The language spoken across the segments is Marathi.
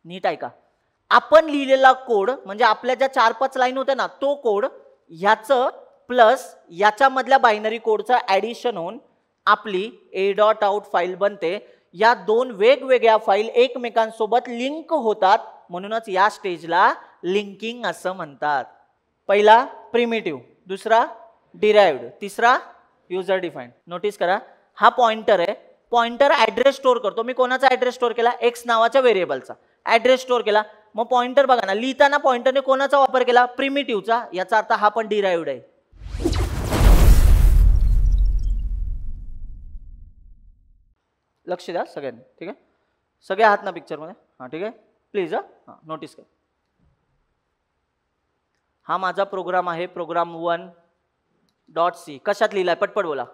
नीट ऐका, आपण लिहिलेला कोड म्हणजे आपल्या ज्या 4-5 लाईन होत्या ना, तो कोड ह्याचं प्लस याच्यामधल्या बायनरी कोडचं ऍडिशन होऊन आपली a.out फाईल बनते. या दोन वेगवेगळ्या फाईल एकमेकांसोबत लिंक होतात, म्हणूनच या स्टेजला लिंकिंग असं म्हणतात. पहिला प्रिमिटिव्ह, दुसरा डिराइव्ड, तिसरा युजर डिफाइंड. नोटीस करा, हा पॉइंटर आहे. पॉइंटर ऍड्रेस स्टोअर करतो. मी कोणाचा ऍड्रेस स्टोअर केला? एक्स नावाच्या व्हेरिएबलचा ऍड्रेस स्टोअर केला. मग पॉइंटर बघा ना, लिहिताना पॉइंटरने कोणाचा वापर केला? प्रिमिटिव्हचा. याचा अर्थ हा पण डिराइव्ड आहे. लक्ष द्या सगळ्यांनी, ठीक आहे? सगळे आहात ना पिक्चर मध्ये? हा, ठीक आहे, प्लीज. हा, नोटीस करा, हा माझा प्रोग्राम आहे, प्रोग्राम 1.c. कशात लिहिलाय? पटपट बोला.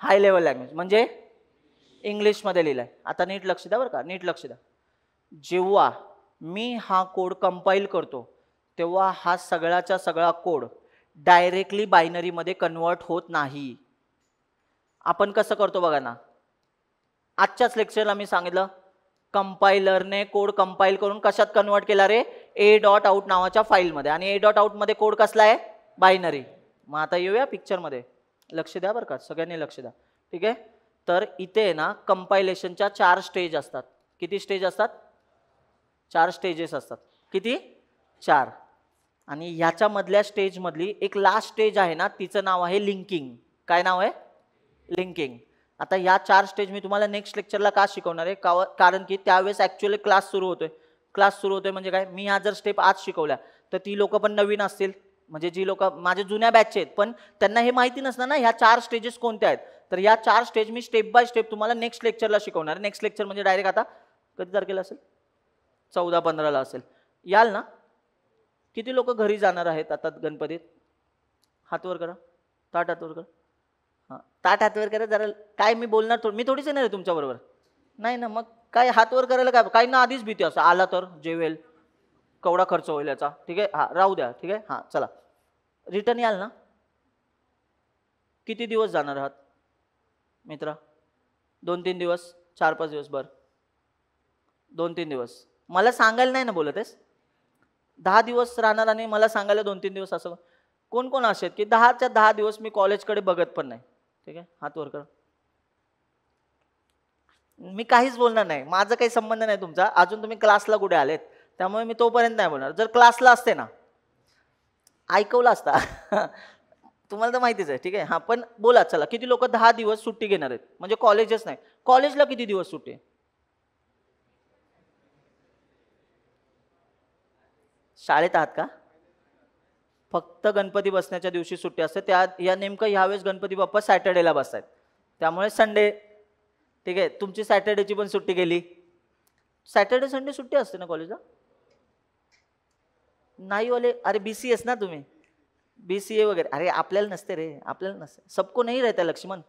हाय लेवल लँग्वेज म्हणजे इंग्लिश मध्ये लिहिलाय. आता नीट लक्ष द्या बरं का, नीट लक्ष द्या. जेव्हा मी हा कोड कंपाईल करतो तेव्हा हा सगळ्याचा सगळा कोड डायरेक्टली बायनरी मध्ये कन्वर्ट होत नाही. आपण कसं करतो बघा ना, आजच्याच लेक्चरला मी सांगितलं, कंपायलरने कोड कंपाईल करून कशात कन्वर्ट केला रे? a.out नावाच्या फाईलमध्ये. आणि a.out मध्ये कोड कसला आहे? बायनरी. मग आता येऊया पिक्चर मध्ये, लक्ष द्या बरं का, सगळ्यांनी लक्ष द्या, ठीक आहे? तर इथे ना कंपायलेशनच्या 4 स्टेज असतात. किती स्टेज असतात? 4 स्टेजेस असतात. किती? 4. आणि ह्याच्या मधल्या स्टेज मधली एक लास्ट स्टेज आहे ना, तिचं नाव आहे लिंकिंग. काय नाव आहे? लिंकिंग. आता या 4 स्टेज मी तुम्हाला नेक्स्ट लेक्चरला का शिकवणार आहे? कारण की त्यावेळेस ऍक्च्युअली क्लास सुरू होतोय. क्लास सुरू होतोय म्हणजे काय? मी ह्या जर स्टेप आज शिकवल्या तर ती लोक पण नवीन असतील, म्हणजे जी लोक माझ्या जुन्या बॅचचे आहेत पण त्यांना हे माहिती नसणार ना ह्या 4 स्टेजेस कोणत्या आहेत. तर या 4 stage me step by step तुम्हाला नेक्स्ट लेक्चरला शिकवणार. नेक्स्ट लेक्चर म्हणजे डायरेक्ट आता कधी तारखेला असेल? 14-15ला असेल. याल ना? किती लोक घरी जाणार आहेत आता गणपतीत? हात वर करा, ताट हात वर करा. हां, ताट हात वर करा जरा. काय मी बोलणार, मी थोडीच येणार आहे तुमच्या बरोबर. नाही ना, मग काय हात वर करायला काय? काही ना आधीच भीती असं, आला तर जेवेल, केवढा खर्च होईल याचा, ठीक आहे? हा, राहू द्या, ठीक आहे? हां, चला, रिटर्न याल ना? किती दिवस जाणार आहात मित्रा? 2-3 दिवस, 4-5 दिवस? बरं, 2-3 दिवस. मला सांगायला नाही ना बोलत आहेस? 10 दिवस राहणार आणि मला सांगायला 2-3 दिवस, असं कोण कोण असे आहेत की 10च्या 10 दिवस मी कॉलेजकडे बघत पण नाही? ठीक आहे, हात वर करा. मी काहीच बोलणार नाही, माझा काही संबंध नाही तुमचा. अजून तुम्ही क्लासला कुठे आलेत, त्यामुळे मी तोपर्यंत नाही बोलणार. जर क्लासला असते ना ऐकवलं असता तुम्हाला तर माहितीच आहे, ठीक आहे? हां, पण बोला चला, किती लोक 10 दिवस सुट्टी घेणार आहेत? म्हणजे कॉलेजच नाही, कॉलेजला किती दिवस सुट्टी? शाळेत आहात का? फक्त गणपती बसण्याच्या दिवशी सुट्टी असते. त्या या नेमकं ह्यावेळेस गणपती बाप्पा सॅटर्डेला बसतात, त्यामुळे संडे, ठीक आहे? तुमची सॅटर्डेची पण सुट्टी गेली. सॅटर्डे संडे सुट्टी असते ना कॉलेजला? नाही वाले, अरे BCS ना तुम्ही, BCA वगैरे. अरे आपल्याला नसते रे, आपल्याला नसते. सबको नाही रहता लक्ष्मण,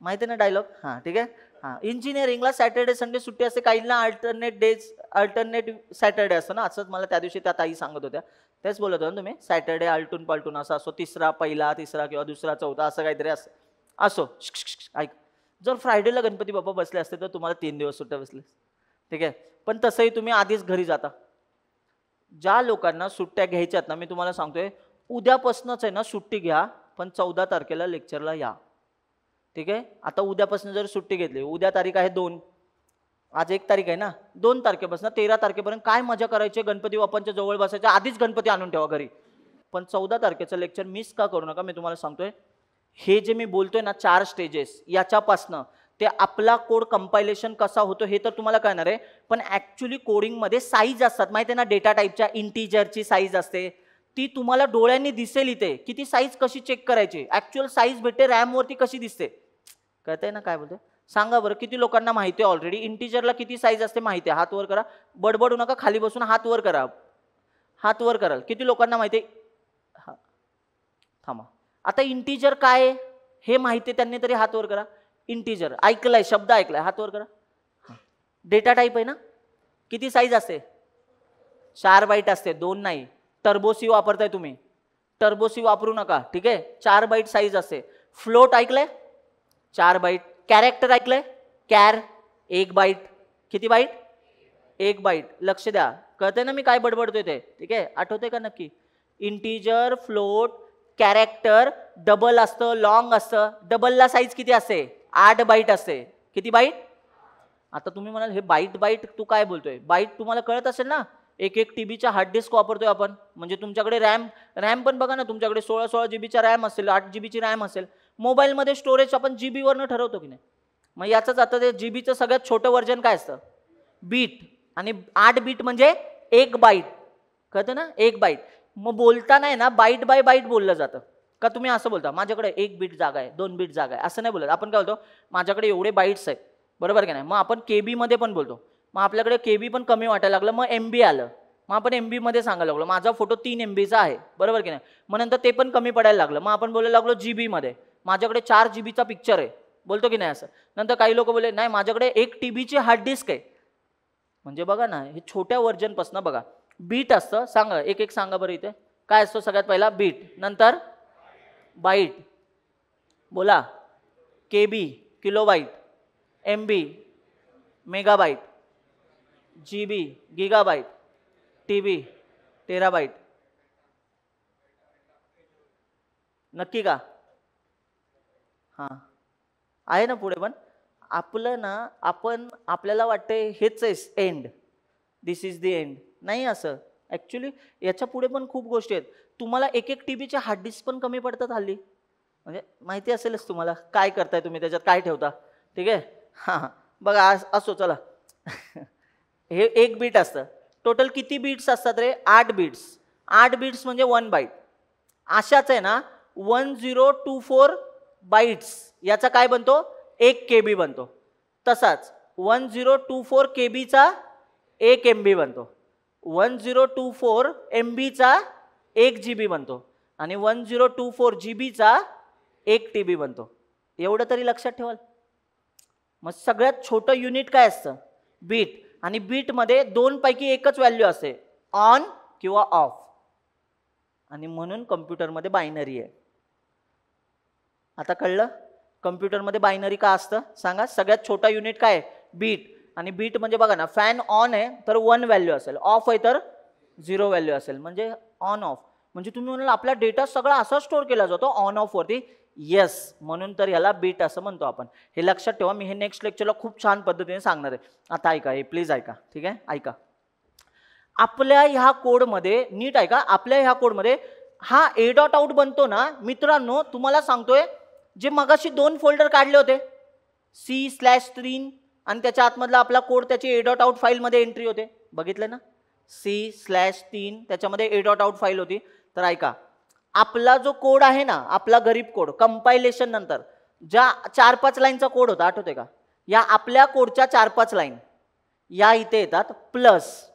माहिती ना डायलॉग? हां, ठीक आहे. हां, इंजिनिअरिंगला सॅटर्डे संडे सुट्टी असते. काहींना अल्टरनेट डेज, अल्टरनेट सॅटर्डे असतं ना, असंच मला त्या दिवशी त्या ताई सांगत होत्या. तेच बोलत होता तुम्ही, सॅटर्डे आलटून पालटून असा असो, तिसरा पहिला, तिसरा किंवा दुसरा चौथा, असं काहीतरी असं असो. ऐक, जर फ्रायडेला गणपती बाप्पा बसले असते तर तुम्हाला 3 दिवस सुट्ट्या बसले, ठीक आहे? पण तसंही तुम्ही आधीच घरी जाता. ज्या लोकांना सुट्ट्या घ्यायच्यात ना, मी तुम्हाला सांगतोय उद्यापासूनच आहे ना सुट्टी घ्या, पण 14 तारखेला लेक्चरला या, ठीक आहे? आता उद्यापासून जर सुट्टी घेतली, उद्या तारीख आहे 2, आज 1 तारीख आहे ना, 2 तारखेपासून 13 तारखेपर्यंत काय मजा करायची? गणपती बाप्पांच्या जवळ बसायच्या आधीच गणपती आणून ठेवा घरी. पण 14 तारखेचं लेक्चर मिस का करू नका. मी तुम्हाला सांगतोय, हे जे मी बोलतोय ना 4 स्टेजेस, याच्यापासनं ते आपला कोड कंपायलेशन कसा होतो हे तर तुम्हाला कळणार आहे. पण ऍक्च्युली कोडिंगमध्ये साईज असतात, माहिती आहे ना? डेटा टाईपच्या इंटिजरची साईज असते, ती तुम्हाला डोळ्यांनी दिसेल इथे. किती साईज कशी चेक करायची? ऍक्च्युअल साईज भेटते रॅमवरती कशी दिसते, कळतंय ना काय बोलतोय? सांगा बरं, किती लोकांना माहिती आहे ऑलरेडी इंटिजरला किती साईज असते माहिती आहे? हात वर करा, बडबडू नका, खाली बसून हात वर करा. हात वर कराल, किती लोकांना माहिती आहे? हा, थांबा. आता इंटिजर काय हे माहिती आहे त्यांनी तरी हात वर करा. इंटिजर ऐकलाय, शब्द ऐकलाय, हात वर करा. डेटा टाईप आहे ना, किती साईज असते? 4 बाईट असते, 2 नाही. टर्बोसी वापरताय तुम्ही, टर्बोसी वापरू नका, ठीक आहे? 4 बाईट साईज असते. फ्लोट ऐकलंय? 4 बाईट. कॅरेक्टर ऐकलंय? Char 1 byte. किती बाईट? 1 बाईट. लक्ष द्या, कळतंय ना मी काय बडबडतोय ते? ठीक आहे, आठवतंय का नक्की? इंटीजर, फ्लोट, कॅरेक्टर, डबल असतं, लॉंग असतं. डबलला साईज किती असते? 8 बाईट असते. किती बाईट? आता तुम्ही म्हणाल हे बाईट बाईट तू काय बोलतोय? बाईट तुम्हाला कळत असेल ना, एक टीबीचा हार्ड डिस्क वापरतोय आपण. म्हणजे तुमच्याकडे रॅम पण बघा ना, तुमच्याकडे 16 जीबीचा रॅम असेल, 8 जीबीची रॅम असेल. मोबाईलमध्ये स्टोरेज आपण जीबी वरनं ठरवतो की नाही? मग याचंच आता ते जीबीचं सगळ्यात छोटं व्हर्जन काय असतं? बीट. आणि 8 बीट म्हणजे 1 बाईट. कळतं ना? 1 बाईट. मग बोलताना आहे ना बाईट बाय बाईट बोललं जातं. का तुम्ही असं बोलता माझ्याकडे 1 बीट जागा आहे, 2 बीट जागा आहे, असं नाही बोलत. आपण काय बोलतो? माझ्याकडे एवढे बाईट्स आहेत. बरोबर की नाही? मग आपण केबी मध्ये पण बोलतो. मग आपल्याकडे केबी पण कमी वाटायला लागलं, मग एमबी आलं. मग आपण एमबी मध्ये सांगायला लागलो माझा फोटो 3 MBचा आहे. बरोबर की नाही? मग नंतर ते पण कमी पडायला लागलं, मग आपण बोलायला लागलो जीबी मध्ये. माझ्याकडे 4 जीबीचा पिक्चर आहे. बोलतो की नाही असं? नंतर काही लोक बोलले नाही माझ्याकडे 1 TBची हार्ड डिस्क आहे. म्हणजे बघा ना, हे छोट्या व्हर्जन पासून बघा. बीट असतं, सांगा एक एक सांगा बरं इथे. काय असतो सगळ्यात पहिला? बीट. नंतर बाईट. बोला. KB, kilobyte. MB, megabyte. GB, gigabyte. TB, terabyte. नक्की का? हां, आहे ना पुढे पण. आपलं ना, आपण आपल्याला वाटते हेच आहे end, this is the end. नाही असं ॲक्च्युली. याच्या पुढे पण खूप गोष्टी आहेत. तुम्हाला 1 TBचे हार्ड डिस्क पण कमी पडतात हल्ली. म्हणजे माहिती असेलच तुम्हाला काय करताय तुम्ही त्याच्यात, काय ठेवता. ठीक आहे. हां हां, बघा असो चला. हे 1 बीट असतं. टोटल किती बीट्स असतात रे? 8 बीट्स. 8 बीट्स म्हणजे 1 बाईट. अशाच आहे ना 1024 बाईट्स, याचा काय बनतो? 1 KB बनतो. तसाच 1024 KBचा 1 MB बनतो. 1024 MBचा 1 GB बनतो. आणि 1024 GBचा 1 TB बनतो. एवढं तरी लक्षात ठेवाल. मग सगळ्यात छोटं युनिट काय असतं? बीट. आणि बीटमध्ये 2 पैकी एकच व्हॅल्यू असते, ऑन किंवा ऑफ. आणि म्हणून कम्प्युटरमध्ये बायनरी आहे. आता कळलं कम्प्युटरमध्ये बायनरी का असतं? सांगा. सगळ्यात छोटा युनिट काय आहे? बीट. आणि बीट म्हणजे बघा ना, फॅन ऑन आहे तर 1 व्हॅल्यू असेल, ऑफ आहे तर 0 व्हॅल्यू असेल. म्हणजे ऑन ऑफ. म्हणजे तुम्ही म्हणाल आपला डेटा सगळा असा स्टोअर केला जातो ऑन ऑफ वरती. येस, म्हणून तर ह्याला बीट असं म्हणतो आपण. हे लक्षात ठेवा. मी हे नेक्स्ट लेक्चरला खूप छान पद्धतीने सांगणार आहे. आता ऐका, हे प्लीज ऐका. ठीक आहे, ऐका. आपल्या ह्या कोडमध्ये नीट ऐका. आपल्या ह्या कोडमध्ये हा a.out बनतो ना मित्रांनो, तुम्हाला सांगतोय जे मगाशी 2 फोल्डर काढले होते, C/3 आणि त्याच्या आतमधला आपला कोड, त्याची a.out फाईलमध्ये एंट्री होते. बघितलं ना? C/3 त्याच्यामध्ये a.out फाईल होती. तर ऐका, आपला जो कोड आहे ना, आपला गरीब कोड कंपायलेशन नंतर ज्या 4-5 लाईनचा कोड होता, आठवते का? या आपल्या कोडच्या 4-5 लाईन या इथे येतात. प्लस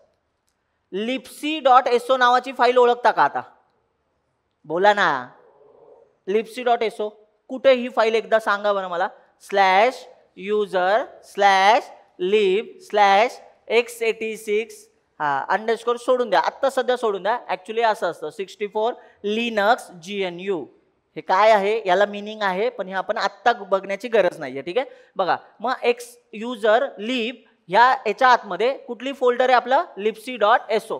libc.so नावाची फाईल ओळखता का? आता बोला ना. libc.so कुठे ही फाईल एकदा सांगा बरं मला. /user/lib/x86 अंडरस्कोर सोडून द्या, आत्ता सध्या सोडून द्या. ऍक्च्युली असं असतं 64 लिनक्स GNU. हे काय आहे? याला मिनिंग आहे, पण हे आपण आत्ता बघण्याची गरज नाहीये. ठीक आहे, बघा. मग एक्स युजर लिब याच्या आतमध्ये कुठली फोल्डर आहे? आपलं libc.so.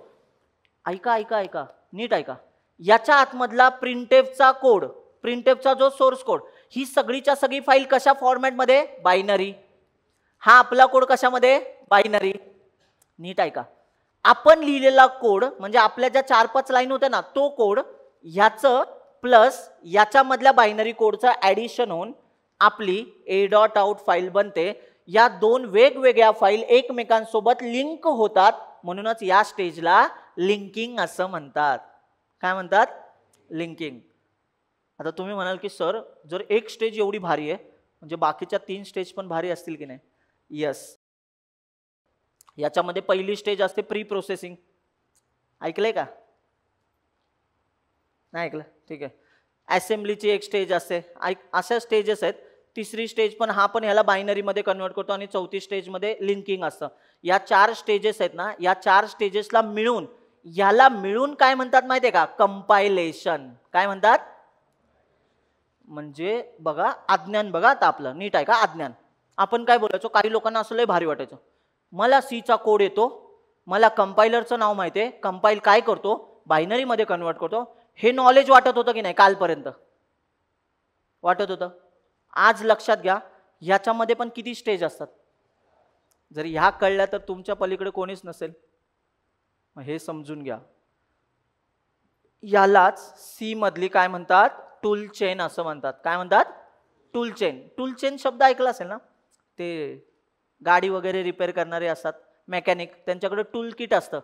ऐका ऐका ऐका, नीट ऐका. याच्या आतमधला प्रिंटेफचा कोड, प्रिंटेफचा जो सोर्स कोड, ही सगळीच्या सगळी फाईल कशा फॉर्मॅटमध्ये? बायनरी. हा आपला कोड कशामध्ये? बायनरी. नीट ऐका. आपण लिहिलेला कोड म्हणजे आपल्या ज्या 4-5 लाईन होत्या ना, तो कोड ह्याचं प्लस याच्यामधल्या बायनरी कोडचं ऍडिशन होऊन आपली a.out फाईल बनते. या 2 वेगवेगळ्या फाईल एकमेकांसोबत लिंक होतात, म्हणूनच या स्टेजला लिंकिंग असं म्हणतात. काय म्हणतात? लिंकिंग. आता तुम्ही म्हणाल की सर, जर एक स्टेज एवढी भारी आहे म्हणजे बाकीच्या 3 स्टेज पण भारी असतील की नाही? यस. याच्यामध्ये पहिली स्टेज असते प्री प्रोसेसिंग. ऐकलंय का? नाही ऐकलं? ठीक आहे. असेंब्लीची एक स्टेज असते. अशा स्टेजेस आहेत. तिसरी स्टेज पण, हा पण ह्याला बायनरीमध्ये कन्वर्ट करतो. आणि चौथी स्टेजमध्ये लिंकिंग असतं. या 4 स्टेजेस आहेत ना, या 4 स्टेजेसला मिळून, याला मिळून काय म्हणतात माहिती आहे का? कंपायलेशन. काय म्हणतात? म्हणजे बघा, अज्ञान बघा आता आपलं. नीट आहे का? अज्ञान. आपण काय बोलायचो? काही लोकांना असं लय भारी वाटायचं, मला सीचा कोड येतो, मला कंपायलरचं नाव माहिती आहे, कंपाईल काय करतो, बायनरीमध्ये कन्वर्ट करतो. हे नॉलेज वाटत होतं की नाही कालपर्यंत? वाटत होतं. आज लक्षात घ्या, ह्याच्यामध्ये पण किती स्टेज असतात. जर ह्या कळल्या तर तुमच्या पलीकडे कोणीच नसेल. हे समजून घ्या. यालाच सी मधली काय म्हणतात, टूल चेन असं म्हणतात. काय म्हणतात? Tool chain. टूल चेन शब्द ऐकला असेल ना, ते गाडी वगैरे रिपेअर करणारे असतात मेकॅनिक, त्यांच्याकडे टूल किट असतं.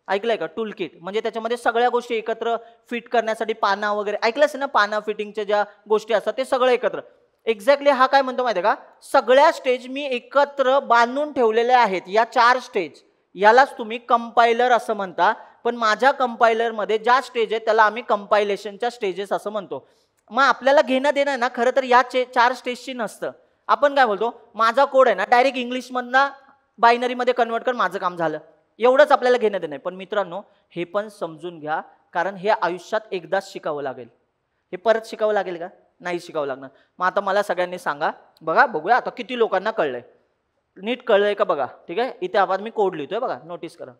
ऐकलंय का? टूल किट म्हणजे त्याच्यामध्ये सगळ्या गोष्टी एकत्र फिट करण्यासाठी पाना वगैरे ऐकलं असेल ना, पाना फिटिंगच्या ज्या गोष्टी असतात ते सगळं एकत्र. एक्झॅक्टली हा काय म्हणतो माहिती आहे का, सगळ्या स्टेज मी एकत्र बांधून ठेवलेल्या आहेत. या 4 स्टेज, यालाच तुम्ही कंपायलर असं म्हणता. पण माझ्या कंपायलरमध्ये ज्या स्टेज आहेत त्याला आम्ही कंपायलेशनच्या स्टेजेस असं म्हणतो. मग आपल्याला घेणं देणं ना खरं तर या 4 स्टेजची नसतं. आपण काय बोलतो, माझा कोड आहे ना डायरेक्ट इंग्लिशमधनं बायनरीमध्ये कन्वर्ट कर, माझं काम झालं, एवढंच आपल्याला घेणं देणं आहे. पण मित्रांनो, हे पण समजून घ्या, कारण हे आयुष्यात एकदाच शिकावं लागेल. हे परत शिकावं लागेल का? नाही शिकावं लागणार. मग आता मला सगळ्यांनी सांगा, बघा बघूया आता किती लोकांना कळलंय. नीट कळलंय का बघा. ठीक आहे, इथे आपण मी कोड लिहितोय बघा, नोटीस करा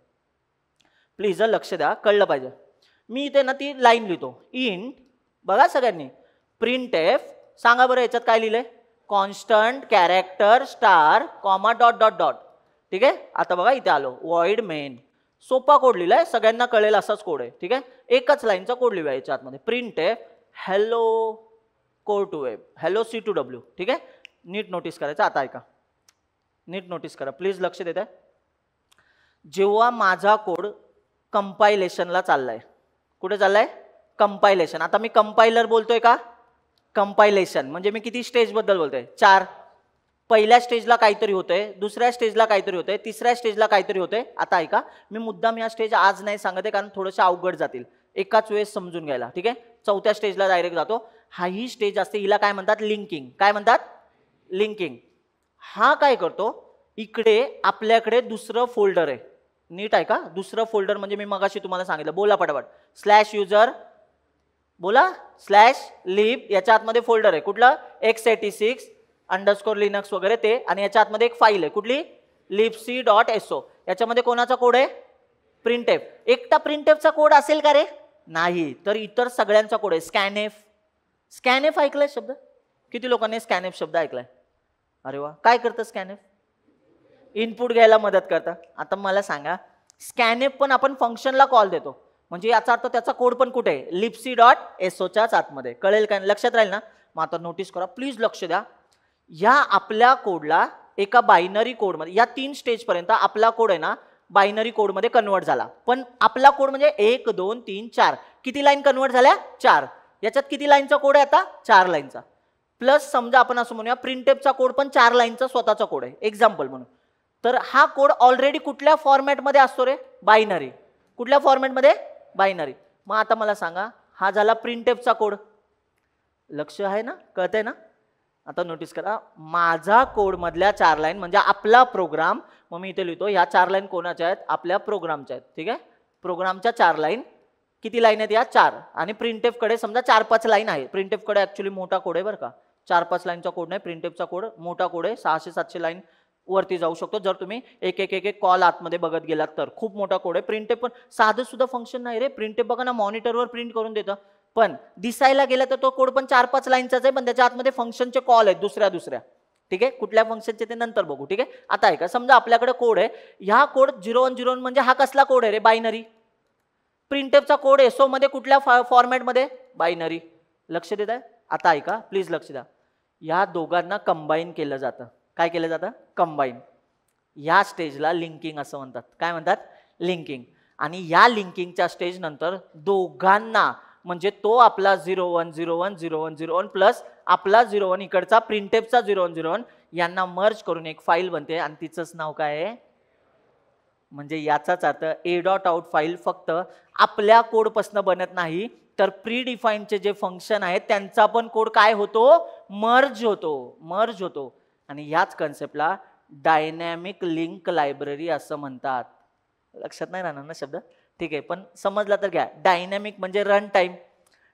प्लीज, लक्ष द्या, कळलं पाहिजे. मी इथे ना ती लाईन लिहितो, इंट, बघा सगळ्यांनी, प्रिंट एफ. सांगा बरं याच्यात काय लिहिलंय, constant character star comma dot dot dot. ठीक आहे, आता बघा इथे आलो, वॉइड मेन. सोपा कोड लिहिलाय, सगळ्यांना कळेल असाच कोड आहे. ठीक आहे, एकच लाईनचा कोड लिहूया याच्या आतमध्ये, printf hello code to web, hello C2W. ठीक आहे, नीट नोटीस करायचं. आता ऐका, नीट नोटीस करा प्लीज, लक्ष देत आहे. जेव्हा माझा कोड कंपायलेशनला चाललाय, कुठे चाललाय, कंपायलेशन. आता मी कंपायलर बोलतोय का, कंपायलेशन म्हणजे मी किती स्टेज बद्दल बोलतोय, 4. पहिल्या स्टेजला काहीतरी होतंय, दुसऱ्या स्टेजला काहीतरी होतंय, तिसऱ्या स्टेजला काहीतरी होतंय. आता ऐका, मी मुद्दाम या स्टेज आज नाही सांगते कारण थोडेसे अवघड जातील, एकाच वेळेस समजून घ्यायला. ठीक आहे, 4थ्या स्टेजला डायरेक्ट जातो. हा ही स्टेज असते, हिला काय म्हणतात, लिंकिंग. काय म्हणतात, लिंकिंग. हा काय करतो, इकडे आपल्याकडे दुसरं फोल्डर आहे, नीट आहे का, दुसरं फोल्डर म्हणजे मी मगाशी तुम्हाला सांगितलं, बोला पटापट, स्लॅश युजर, बोला, स्लॅश लिब. याच्या आतमध्ये फोल्डर आहे कुठलं, x86 अंडरस्कोर लिनक्स वगैरे ते, आणि याच्या आतमध्ये एक फाईल आहे कुठली, libc.so. याच्यामध्ये कोणाचा कोड आहे, प्रिंटएफ. एकटा प्रिंटएफचा कोड असेल का रे, नाही, तर इतर सगळ्यांचा कोड आहे. स्कॅनएफ. स्कॅनएफ ऐकलाय शब्द, किती लोकांनी स्कॅनएफ शब्द ऐकलाय? अरे वा, काय करतं स्कॅनएफ, इनपुट घ्यायला मदत करतं. आता मला सांगा, स्कॅनएफ पण आपण फंक्शनला कॉल देतो, म्हणजे याचा अर्थ त्याचा कोड पण कुठे आहे, libc.soच्याच आतमध्ये. कळेल का, लक्षात राहील ना. मग आता नोटीस करा प्लीज, लक्ष द्या. या आपल्या कोडला एका बायनरी कोडमध्ये, या 3 स्टेज पर्यंत आपला कोड आहे ना बायनरी कोडमध्ये कन्वर्ट झाला. पण आपला कोड म्हणजे 1 2 3 4 किती लाईन कन्वर्ट झाल्या, 4. याच्यात किती लाईनचा कोड आहे आता, 4 लाईनचा. प्लस समजा आपण असं म्हणूया प्रिंटएफचा कोड पण 4 लाईनचा स्वतःचा कोड आहे, एक्झाम्पल म्हणून. तर हा कोड ऑलरेडी कुठल्या फॉर्मॅटमध्ये असतो रे, बायनरी. कुठल्या फॉर्मॅटमध्ये, बायनरी. मग आता मला सांगा, हा झाला प्रिंटएफचा कोड. लक्ष आहे ना, कळतंय ना. आता नोटीस करा, माझा कोड मधल्या 4 लाईन म्हणजे आपला प्रोग्राम. मग मी इथे लिहितो, ह्या 4 लाईन कोणाच्या आहेत, आपल्या प्रोग्रामच्या आहेत. ठीक आहे, प्रोग्रामच्या 4 लाईन. किती लाईन आहेत या, 4. आणि प्रिंटएफ कडे समजा 4-5 लाईन आहे. प्रिंटएफ कडे ऍक्च्युली मोठा कोड आहे बरं का, 4-5 लाईनचा कोड नाही. प्रिंटएफचा कोड मोठा कोड आहे, 600-700 लाईन वरती जाऊ शकतो. जर तुम्ही एक कॉल आतमध्ये बघत गेलात तर खूप मोठा कोड आहे. प्रिंटएफ पण साधं सुद्धा फंक्शन नाही रे. प्रिंटएफ बघा ना, मॉनिटरवर प्रिंट करून देतं, पण दिसायला गेलं तर तो कोड पण 4-5 लाईनचाच आहे, पण त्याच्या आतमध्ये फंक्शनचे कॉल आहेत दुसऱ्या. ठीक आहे, कुठल्या फंक्शनचे ते नंतर बघू. ठीक आहे, आता ऐका, समजा आपल्याकडे कोड आहे, ह्या कोड 0-1-0-1 म्हणजे हा कसला कोड आहे रे, बायनरी. प्रिंटएफचा कोड एसओ मध्ये कुठल्या फॉर्मॅटमध्ये, बायनरी. लक्ष देत आहे. आता ऐका प्लीज, लक्ष द्या. या दोघांना कंबाईन केलं जातं. काय केलं जातं, कंबाईन. या स्टेजला लिंकिंग असं म्हणतात. काय म्हणतात, लिंकिंग. आणि या लिंकिंगच्या स्टेज नंतर दोघांना म्हणजे तो आपला 0-1-0-1-0-1-0-1 प्लस आपला 0-1 इकडचा प्रिंटएफचा 0-1-0-1 यांना मर्ज करून एक फाईल बनते आणि तिचंच नाव काय आहे, म्हणजे याचाच अर्थ a.out फाईल फक्त आपल्या कोडपासून बनत नाही, तर प्री डिफाईनचे जे फंक्शन आहेत त्यांचा पण कोड काय होतो, मर्ज होतो. आणि ह्याच कन्सेप्टला डायनॅमिक लिंक लायब्ररी असं म्हणतात. लक्षात नाही राहणार ना शब्द, ठीक आहे, पण समजला तर घ्या. डायनॅमिक म्हणजे रन टाइम,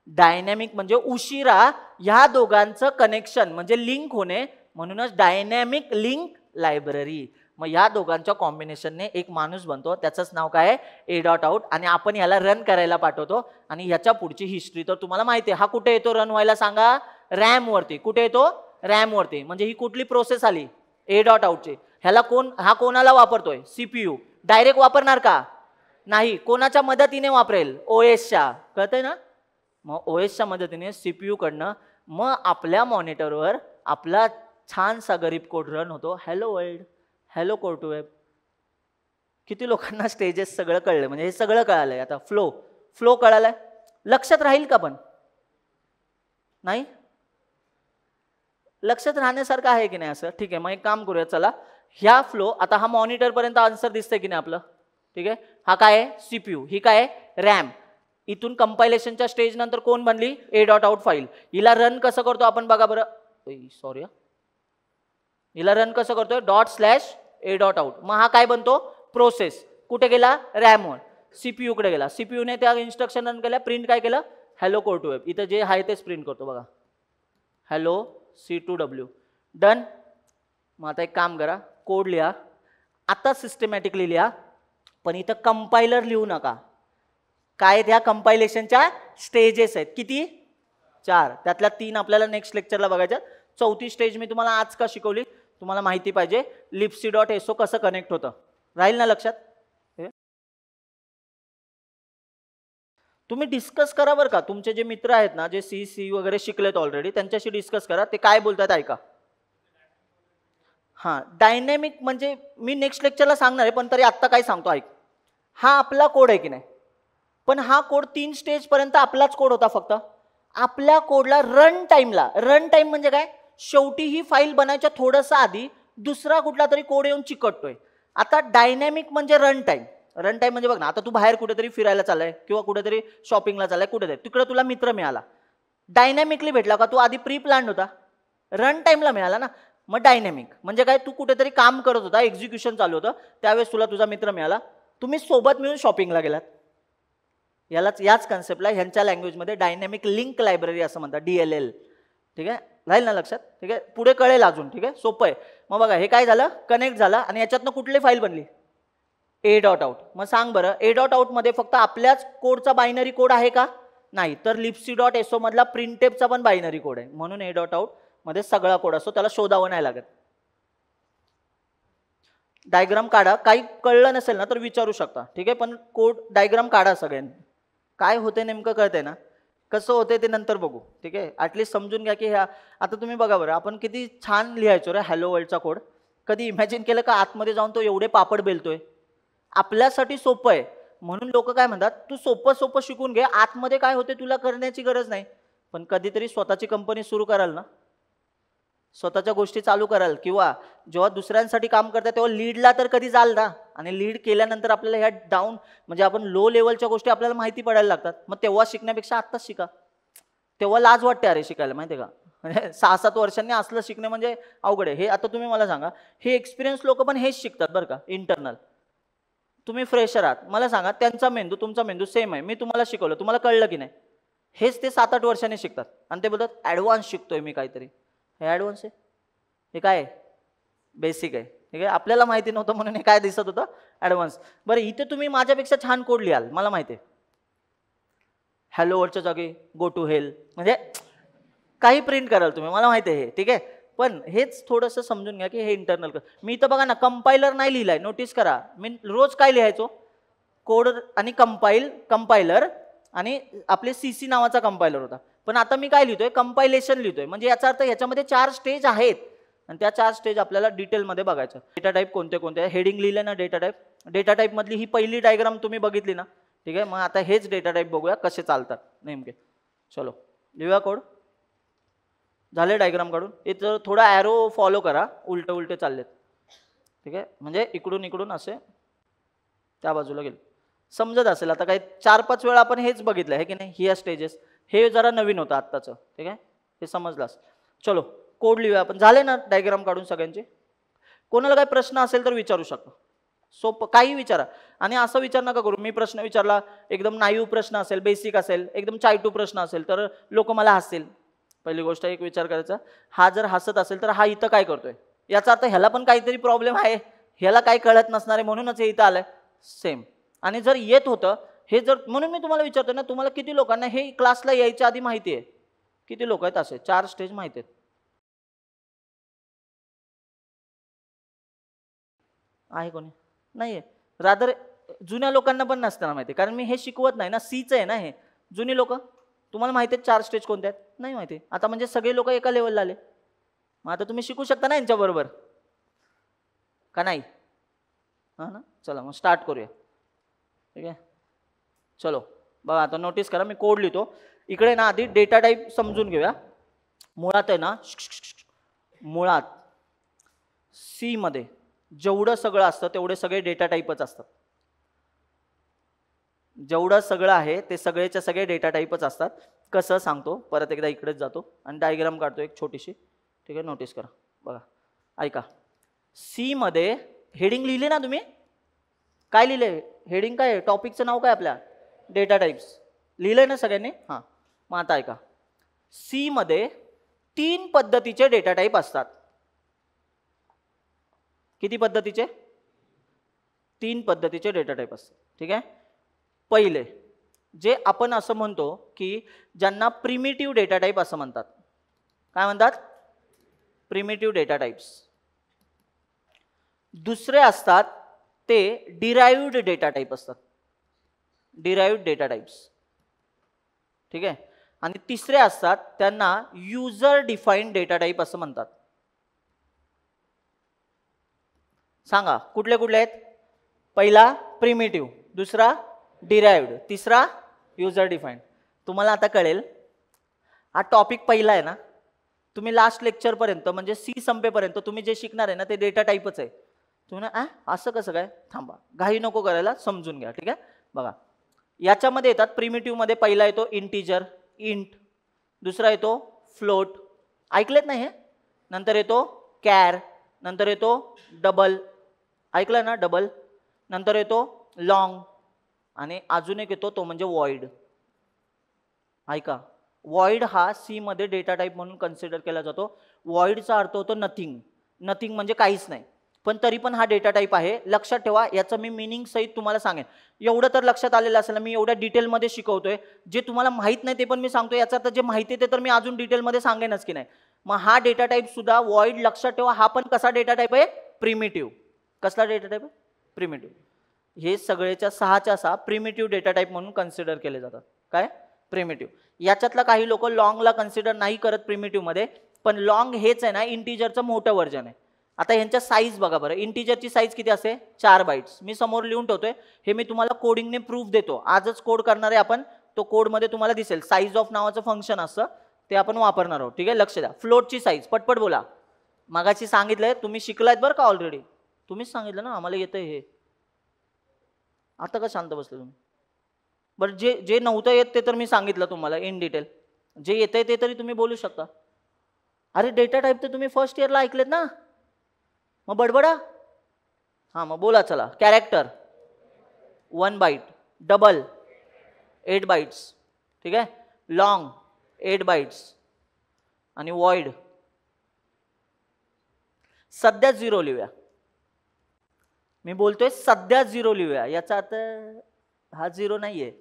डायनॅमिक म्हणजे उशिरा ह्या दोघांचं कनेक्शन म्हणजे लिंक होणे, म्हणूनच डायनॅमिक लिंक लायब्ररी. मग या दोघांच्या कॉम्बिनेशनने एक माणूस बनतो, त्याचंच नाव काय आहे, ए डॉट आउट. आणि आपण याला रन करायला पाठवतो आणि ह्याच्या पुढची हिस्ट्री तर तुम्हाला माहिती आहे. हा कुठे येतो रन व्हायला सांगा, रॅम वरती. कुठे येतो, रॅम वरती. म्हणजे ही कुठली प्रोसेस आली, ए डॉट आउटची. ह्याला हा कोणाला वापरतोय, सीपीयू. डायरेक्ट वापरणार का, नाही, कोणाच्या मदतीने वापरेल, ओएसच्या. कळतंय ना. मग ओएसच्या मदतीने सीपीयू कडनं मग आपल्या मॉनिटरवर आपला छानसा गरीब कोड रन होतो. Hello world, hello code to web. किती लोकांना स्टेजेस सगळं कळलं, म्हणजे हे सगळं कळालंय. आता फ्लो कळालाय, लक्षात राहील का, पण नाही लक्षात राहण्यासारखं आहे की नाही असं. ठीक आहे, मग एक काम करूया, चला ह्या फ्लो, आता हा मॉनिटर पर्यंत आन्सर दिसतंय की नाही आपलं. ठीक आहे, हा काय आहे, सीपीयू. ही काय आहे, रॅम. इथून कंपायलेशनच्या स्टेज नंतर कोण बनली, ए डॉट आउट फाईल. हिला रन कसं करतो आपण बघा बरं. सॉरी, हिला रन कसं करतोय, ./a.out. मग हा काय बनतो, प्रोसेस. कुठे गेला, रॅमवर. सीपीयू कडे गेला. सीपीयूने त्या इन्स्ट्रक्शन रन केल्या, प्रिंट काय केलं, हॅलो कोड टू वेब. इथं जे आहे तेच प्रिंट करतो बघा, हॅलो C2W. डन. मग आता एक काम करा, कोड लिहा. आता सिस्टमॅटिकली लिहा, पण इथं कंपायलर लिहू नका. काय त्या कंपायलेशनच्या स्टेजेस आहेत, किती, 4. त्यातल्या 3 आपल्याला नेक्स्ट लेक्चरला बघायच्या. 4थी स्टेज मी तुम्हाला आज का शिकवली, तुम्हाला माहिती पाहिजे, libc.so कसं कनेक्ट होतं. राहील ना लक्षात. तुम्ही डिस्कस करा बरं का, तुमचे जे मित्र आहेत ना, जे सी वगैरे शिकलेत ऑलरेडी, त्यांच्याशी डिस्कस करा, ते काय बोलतात ऐका. हां, डायनॅमिक म्हणजे मी नेक्स्ट लेक्चरला सांगणार आहे, पण तरी आत्ता काय सांगतो ऐक. हा आपला कोड आहे की नाही, पण हा कोड 3 स्टेज पर्यंत आपलाच कोड होता फक्त. आपल्या कोडला रन टाइम म्हणजे काय, शेवटी ही फाईल बनायच्या थोडंसं आधी दुसरा कुठला तरी कोड येऊन चिकटतोय. आता डायनॅमिक म्हणजे रन टाइम म्हणजे बघ ना, आता तू बाहेर कुठेतरी फिरायला चाललाय किंवा कुठेतरी शॉपिंगला चाललाय, कुठेतरी तिकडे तुला मित्र मिळाला, डायनॅमिकली भेटला का, तू आधी प्री प्लॅन्ड होता, रन टाइमला मिळाला ना. मग डायनॅमिक म्हणजे काय, तू कुठेतरी काम करत होता, एक्झिक्युशन चालू होतं, त्यावेळेस तुला तुझा मित्र मिळाला, तुम्ही सोबत मिळून शॉपिंगला गेलात. याच कन्सेप्टला ह्यांच्या लँग्वेजमध्ये डायनॅमिक लिंक लायब्ररी असं म्हणतात, DLL. ठीक आहे, राहील ना लक्षात. ठीक आहे, पुढे कळेल अजून. ठीक आहे, सोपं आहे. मग बघा, हे काय झालं, कनेक्ट झालं आणि याच्यातनं कुठली फाईल बनली, ए डॉट आउट. मग सांग बरं, ए डॉट आउट मध्ये फक्त आपल्याच कोडचा बायनरी कोड आहे का, नाही, तर libc.so मधला प्रिंटेपचा पण बायनरी कोड आहे. म्हणून ए डॉट आउट मध्ये सगळा कोड असतो, त्याला शोधावं नाही लागत. डायग्राम काढा, काही कळलं नसेल ना तर विचारू शकता. ठीक आहे, पण कोड डायग्राम काढा सगळ्यांनी. काय होते नेमकं कळतंय ना, कसं होते ते नंतर बघू. ठीक आहे, ॲटलिस्ट समजून घ्या की ह्या, आता तुम्ही बघा बरं, आपण किती छान लिहायचो रे हॅलो वर्ल्डचा कोड. कधी इमॅजिन केलं का आतमध्ये जाऊन तो एवढे पापड बेलतोय. आपल्यासाठी सोपं आहे म्हणून लोक काय म्हणतात, तू सोपं शिकून घे, आतमध्ये काय होते तुला करण्याची गरज नाही. पण कधीतरी स्वतःची कंपनी सुरू कराल ना, स्वतःच्या गोष्टी चालू कराल, किंवा जेव्हा दुसऱ्यांसाठी काम करता तेव्हा लीडला तर कधी जाल ना, आणि लीड केल्यानंतर आपल्याला ह्या डाऊन म्हणजे आपण लो लेवलच्या गोष्टी आपल्याला माहिती पडायला लागतात. मग तेव्हा शिकण्यापेक्षा आत्ताच शिका. तेव्हा लाज वाटते अरे शिकायला, माहिती आहे का. म्हणजे 6-7 वर्षांनी असलं शिकणं म्हणजे अवघड आहे. हे आता तुम्ही मला सांगा, हे एक्सपिरियन्स लोक पण हेच शिकतात बरं का, इंटरनल. तुम्ही फ्रेशर आहात, मला सांगा, त्यांचा मेंदू तुमचा मेंदू सेम आहे, मी तुम्हाला शिकवलं, तुम्हाला कळलं की नाही, हेच ते 7-8 वर्षांनी शिकतात. आणि ते बोलतात ॲडव्हान्स शिकतोय मी काहीतरी. हे ॲडव्हान्स आहे, हे काय आहे, बेसिक आहे. ठीक आहे, आपल्याला माहिती नव्हतं म्हणून हे काय दिसत होतं, ॲडव्हान्स. बरं, इथे तुम्ही माझ्यापेक्षा छान कोड लिहाल, मला माहिती आहे. हॅलो वर्डच्या जागी गो टू हेल, म्हणजे काही प्रिंट कराल तुम्ही, मला माहिती आहे हे. ठीक आहे, पण हेच थोडंसं समजून घ्या की हे इंटरनल. मी तर बघा ना, कंपायलर नाही लिहिलाय, नोटीस करा. मी रोज काय लिहायचो, कोड आणि कंपायलर आणि आपले CC नावाचा कंपायलर होता. पण आता मी काय लिहितोय, कंपायलेशन लिहितोय. म्हणजे याचा अर्थ याच्यामध्ये 4 स्टेज आहेत आणि त्या 4 स्टेज आपल्याला डिटेलमध्ये बघायचं. डेटा टाईप कोणते कोणते, हेडिंग लिहिले ना, डेटा टाईप मधली ही पहिली डायग्राम तुम्ही बघितली ना. ठीक आहे, मग आता हेच डेटा टाईप बघूया कसे चालतात नेमके. चलो लिहूया कोड. झाले डायग्राम काढून. इथं थोडा ॲरो फॉलो करा, उलटे चाललेत. ठीक आहे, म्हणजे इकडून असे त्या बाजूला गेले, समजत असेल. आता काही 4-5 वेळा आपण हेच बघितलं आहे की नाही, ही स्टेजेस. हे जरा नवीन होतं आत्ताचं. ठीक आहे, हे समजलास. चलो कोड लिहूया आपण. झाले ना डायग्राम काढून सगळ्यांचे. कोणाला काही प्रश्न असेल तर विचारू शकता, सोपं काही विचारा. आणि असं विचार नका करू, मी प्रश्न विचारला एकदम नाईव प्रश्न असेल, बेसिक असेल, एकदम चायटू प्रश्न असेल तर लोक मला हसतील. पहिली गोष्ट एक विचार करायचा, हा जर हसत असेल तर हा इथं काय करतोय, याचा अर्थ ह्याला पण काहीतरी प्रॉब्लेम आहे, ह्याला काही कळत नसणार आहे म्हणूनच हे इथं आलंय सेम. आणि जर येत होतं हे, जर म्हणून मी तुम्हाला विचारतो ना, तुम्हाला किती लोकांना हे क्लासला यायच्या आधी माहिती आहे? किती लोक आहेत असे? 4 स्टेज माहिती आहेत? आहे कोणी? नाहीये. रादर जुन्या लोकांना पण नसताना माहिती, कारण मी हे शिकवत नाही ना, सीचं आहे ना हे. जुनी लोक तुम्हाला माहिती आहेत 4 स्टेज कोणत्या आहेत? नाही माहिती. आता म्हणजे सगळे लोक एका लेवलला आले. मग आता तुम्ही शिकू शकता ना यांच्याबरोबर, का नाही? हां ना, चला मग स्टार्ट करूया. ठीक आहे, चलो बघा आता नोटीस करा, मी कोड लिहितो इकडे ना. आधी डेटा टाईप समजून घेऊया. मुळात आहे ना, मुळात सी मध्ये जेवढं सगळं असतं तेवढे सगळे डेटा टाईपच असतात. जेवढं सगळं आहे ते सगळेच्या सगळे डेटा टाईपच असतात. कसं सांगतो, परत एकदा इकडेच जातो आणि डायग्राम काढतो एक छोटीशी. ठीक आहे, नोटीस करा. बघा ऐका, सी मध्ये हेडिंग लिहिले ना तुम्ही? काय लिहिले हेडिंग? काय टॉपिकचं नाव काय आपल्या? Data types. लिहिलंय ना सगळ्यांनी? हां, मग आता ऐका, सी मध्ये 3 पद्धतीचे डेटा टाईप असतात. किती पद्धतीचे? 3 पद्धतीचे डेटा टाईप असतात. ठीक आहे, पहिले जे आपण असं म्हणतो की ज्यांना प्रिमिटिव्ह डेटा टाईप असं म्हणतात. काय म्हणतात? Primitive data types. दुसरे असतात ते डिराइव्ड डेटा टाईप असतात. Derived data types. ठीक आहे, आणि तिसरे असतात त्यांना युजर डिफाईन्ड डेटा टाईप असं म्हणतात. सांगा कुठले कुठले आहेत? पहिला प्रिमिटिव्ह, दुसरा डिराइव्ड, तिसरा युजर डिफाईन्ड. तुम्हाला आता कळेल, हा टॉपिक पहिला आहे ना, तुम्ही लास्ट लेक्चर पर्यंत म्हणजे सी संपेपर्यंत तुम्ही जे शिकणार आहे ना ते डेटा टाईपच आहे. तुम्ही ना असं कसं काय? थांबा, घाई नको करायला, समजून घ्या. ठीक आहे, बघा याच्यामध्ये येतात प्रिमिटिव्ह मध्ये पहिला येतो इंटिजर, इंट. दुसरा येतो फ्लोट, ऐकलेत ना हे? नंतर येतो कॅर, नंतर येतो डबल, ऐकलं ना डबल. नंतर येतो लॉंग, आणि अजून एक येतो तो म्हणजे वॉइड. ऐका, वॉइड हा सी मध्ये डेटा टाईप म्हणून कन्सिडर केला जातो. वॉइडचा अर्थ होतो नथिंग. नथिंग म्हणजे काहीच नाही, पण तरी पण हा डेटा टाईप आहे. लक्षात ठेवा, याचं मी मिनिंग सहित तुम्हाला सांगेन. एवढं तर लक्षात आलेलं असेल, मी एवढ्या डिटेलमध्ये शिकवतोय. जे तुम्हाला माहित नाही ते पण मी सांगतोय. याचा तर जे माहिती आहे ते तर मी अजून डिटेलमध्ये सांगेनच की नाही. मग हा डेटा टाईप सुद्धा वॉइड, लक्षात ठेवा, हा पण कसा डेटा टाईप आहे? प्रिमिटिव्ह. कसला डेटा टाईप आहे? प्रिमिटिव्ह. हे सगळेच्या 6च्या 6 प्रिमिटिव्ह डेटा टाईप म्हणून कन्सिडर केले जातात. काय? प्रिमिटिव्ह. याच्यातला काही लोक लॉंगला कन्सिडर नाही करत प्रिमिटिव्ह मध्ये, पण लॉंग हेच आहे ना इंटिजरचं मोठं व्हर्जन आहे. आता यांच्या साईज बघा बरं. इंटिजरची साईज किती असते? 4 बाईट्स. मी समोर लिहून ठेवतोय, हे मी तुम्हाला कोडिंगने प्रूफ देतो. आजच कोड करणार आहे आपण, तो कोडमध्ये तुम्हाला दिसेल. साईज ऑफ नावाचं फंक्शन असतं, ते आपण वापरणार आहोत. ठीक आहे, लक्ष द्या. फ्लोटची साईज, पटपट बोला. मागाशी सांगितलंय, तुम्ही शिकलायत बरं का ऑलरेडी. तुम्हीच सांगितलं ना आम्हाला येतंय हे. आता का शांत बसले तुम्ही? बरं, जे जे नव्हतं येत ते तर मी सांगितलं तुम्हाला इन डिटेल. जे येतंय ते तरी तुम्ही बोलू शकता. अरे डेटा टाईप तर तुम्ही फर्स्ट इयरला ऐकलेत ना, मग बडबडा. हां, मग बोला चला. Character 1 byte, double 8 bytes. ठीक आहे, लॉंग 8 बाईट्स, आणि वॉइड सध्या 0 लिहूया. मी बोलतोय सध्या 0 लिहूया, याचा अर्थ हा 0 नाहीये.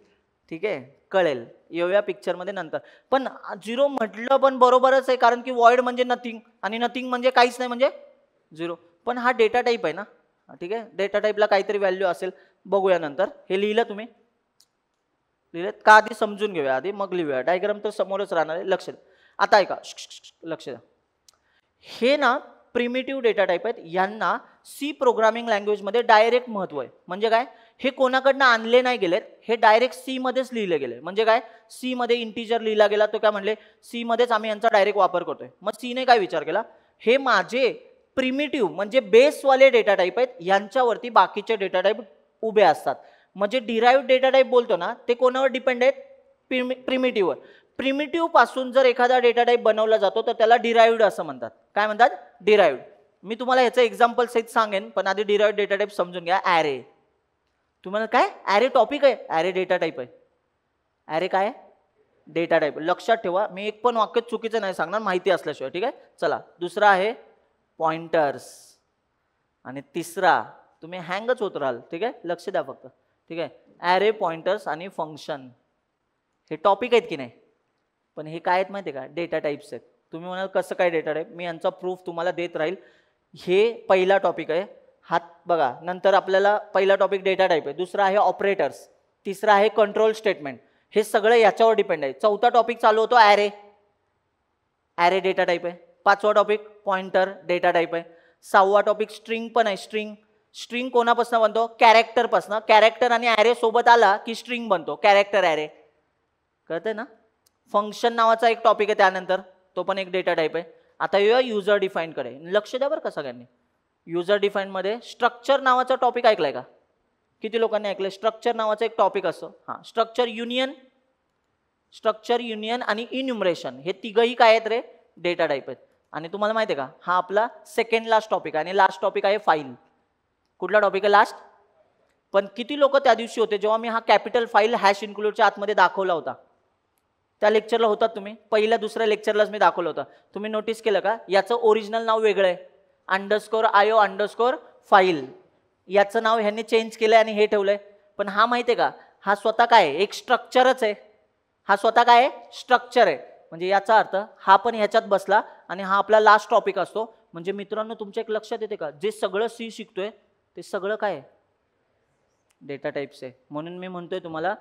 ठीक आहे, कळेल. येऊया पिक्चरमध्ये नंतर. पण 0 म्हटलं पण बरोबरच आहे, कारण की वॉइड म्हणजे नथिंग, आणि नथिंग म्हणजे काहीच नाही म्हणजे 0. पण हा डेटा टाईप आहे ना. ठीक आहे, डेटा टाईपला काहीतरी व्हॅल्यू असेल, बघूया नंतर. हे लिहिलं तुम्ही? लिहिलं का? आधी समजून घेऊया, आधी मग लिहूया. डायग्राम तर समोरच राहणार आहे, लक्ष द्या. आता ऐका, लक्ष द्या. हे ना प्रिमिटिव्ह डेटा टाईप आहेत. यांना सी प्रोग्रामिंग लँग्वेजमध्ये डायरेक्ट महत्व आहे. म्हणजे काय? हे कोणाकडनं आणले नाही गेलेत, हे डायरेक्ट सी मध्येच लिहिले गेले. म्हणजे काय? सी मध्ये इंटिजर लिहिला गेला, तो काय म्हणले, सी मध्येच आम्ही यांचा डायरेक्ट वापर करतोय. मग सीने काय विचार केला, हे माझे प्रिमिटिव्ह म्हणजे बेसवाले डेटा टाईप आहेत, यांच्यावरती बाकीचे डेटा टाईप उभे असतात. म्हणजे डिराइव्ड डेटा टाईप बोलतो ना, ते कोणावर डिपेंड आहेत? प्रिमिटिव्हवर. प्रिमिटिव्ह पासून जर एखादा डेटा टाईप बनवला जातो तर त्याला डिराइव्ड असं म्हणतात. काय म्हणतात? डिराइव्ड. मी तुम्हाला याचं एक्झाम्पल सहित सांगेन, पण आधी डिराइव्ड डेटा टाईप समजून घ्या. ॲरे. तुम्हाला काय? ॲरे टॉपिक आहे, ॲरे डेटा टाईप आहे. ॲरे काय? Data type. लक्षात ठेवा, मी एक पण वाक्य चुकीचं नाही सांगणार माहिती असल्याशिवाय. ठीक आहे, चला. दुसरा आहे पॉइंटर्स. आणि तिसरा तुम्ही हँगच होत राहाल. ठीक आहे, लक्ष द्या फक्त. ठीक आहे, ॲरे, पॉइंटर्स आणि फंक्शन हे टॉपिक आहेत की नाही, पण हे काय आहेत माहिती आहे का, डेटा टाईप्स आहेत. तुम्ही म्हणाल कसं काय डेटा टाईप, मी यांचा प्रूफ तुम्हाला देत राहील. हे पहिला टॉपिक आहे. हा बघा, नंतर आपल्याला पहिला टॉपिक डेटा टाईप आहे, दुसरा आहे ऑपरेटर्स, तिसरा आहे कंट्रोल स्टेटमेंट. हे सगळं याच्यावर डिपेंड आहे. चौथा टॉपिक चालू होतो ॲरे, ॲरे डेटा टाईप आहे. पाचवा टॉपिक पॉइंटर डेटा टाईप आहे. सहावा टॉपिक स्ट्रिंग पण आहे. स्ट्रिंग कोणापासून बनतो, कॅरेक्टरपासून. कॅरेक्टर आणि ॲरे सोबत आला की स्ट्रिंग बनतो, कॅरेक्टर ॲरे. कळतंय ना. फंक्शन नावाचा एक टॉपिक आहे त्यानंतर, तो पण एक डेटा टाईप आहे. आता येऊया युजर डिफाईन कडे. लक्ष द्या बरं का सगळ्यांनी. युजर डिफाईन मध्ये स्ट्रक्चर नावाचा टॉपिक ऐकलाय का, किती लोकांनी ऐकलंय. स्ट्रक्चर नावाचा एक टॉपिक असतो. हा, स्ट्रक्चर युनियन आणि इन्युमरेशन हे तिघही काय आहेत रे, डेटा टाईप आहेत. आणि तुम्हाला माहिती आहे का, हा आपला सेकंड लास्ट टॉपिक आहे. आणि लास्ट टॉपिक आहे फाईल. कुठला टॉपिक आहे लास्ट. पण किती लोक त्या दिवशी होते जेव्हा मी हा कॅपिटल फाईल हॅश इन्क्लूडच्या आतमध्ये दाखवला होता. त्या लेक्चरला होतात तुम्ही, पहिल्या दुसऱ्या लेक्चरलाच मी दाखवलं होतं. तुम्ही नोटीस केलं का, याचं ओरिजिनल नाव वेगळं आहे, _io_ फाईल. याचं नाव ह्यांनी चेंज केलंय आणि हे ठेवलंय. पण हा माहिती आहे का, हा स्वतः काय आहे, एक स्ट्रक्चरच आहे. हा स्वतः काय आहे, स्ट्रक्चर आहे. म्हणजे याचा अर्थ हा पण ह्याच्यात बसला आणि हा आपला लास्ट टॉपिक असतो. म्हणजे मित्रांनो तुमच्या एक लक्षात येते का, जे सगळं सी शिकतोय ते सगळं काय आहे, डेटा टाईप्स आहे. म्हणून मी म्हणतोय तुम्हाला,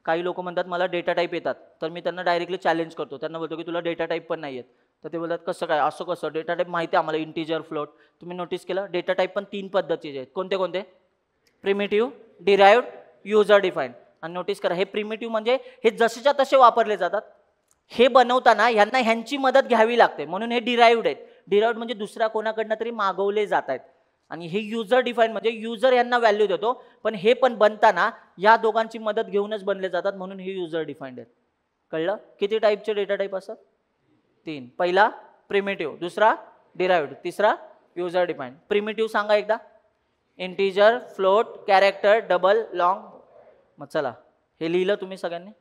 काही लोक म्हणतात मला डेटा टाईप येतात, तर मी त्यांना डायरेक्टली चॅलेंज करतो. त्यांना बोलतो की तुला डेटा टाईप पण नाही येत. तर ते बोलतात कसं काय, असं कसं, डेटा टाईप माहिती आहे आम्हाला, इंटिजर, फ्लोट. तुम्ही नोटीस केलं, डेटा टाईप पण 3 पद्धतीचे आहेत. कोणते कोणते, प्रिमिटिव्ह, डिराइव्ड, युजर डिफाईन. आणि नोटीस करा, हे प्रिमिटिव्ह म्हणजे हे जसेच्या तसे वापरले जातात. हे बनवताना ह्यांना ह्यांची मदत घ्यावी लागते, म्हणून हे डिराइव्ड आहेत. डिराइव्ड म्हणजे दुसऱ्या कोणाकडनं तरी मागवले जात आहेत. आणि हे युजर डिफाईन म्हणजे युजर यांना व्हॅल्यू देतो, पण हे पण बनताना या दोघांची मदत घेऊनच बनले जातात, म्हणून हे युजर डिफाईन्ड आहेत. कळलं. किती टाईपचे डेटा टाईप असतात, 3. पहिला प्रिमिटिव्ह, दुसरा डिराइव्ड, तिसरा युजर डिफाईन्ड. प्रिमिटिव्ह सांगा एकदा, integer, float, character, double, long. मग चला, हे लिहिलं तुम्ही सगळ्यांनी,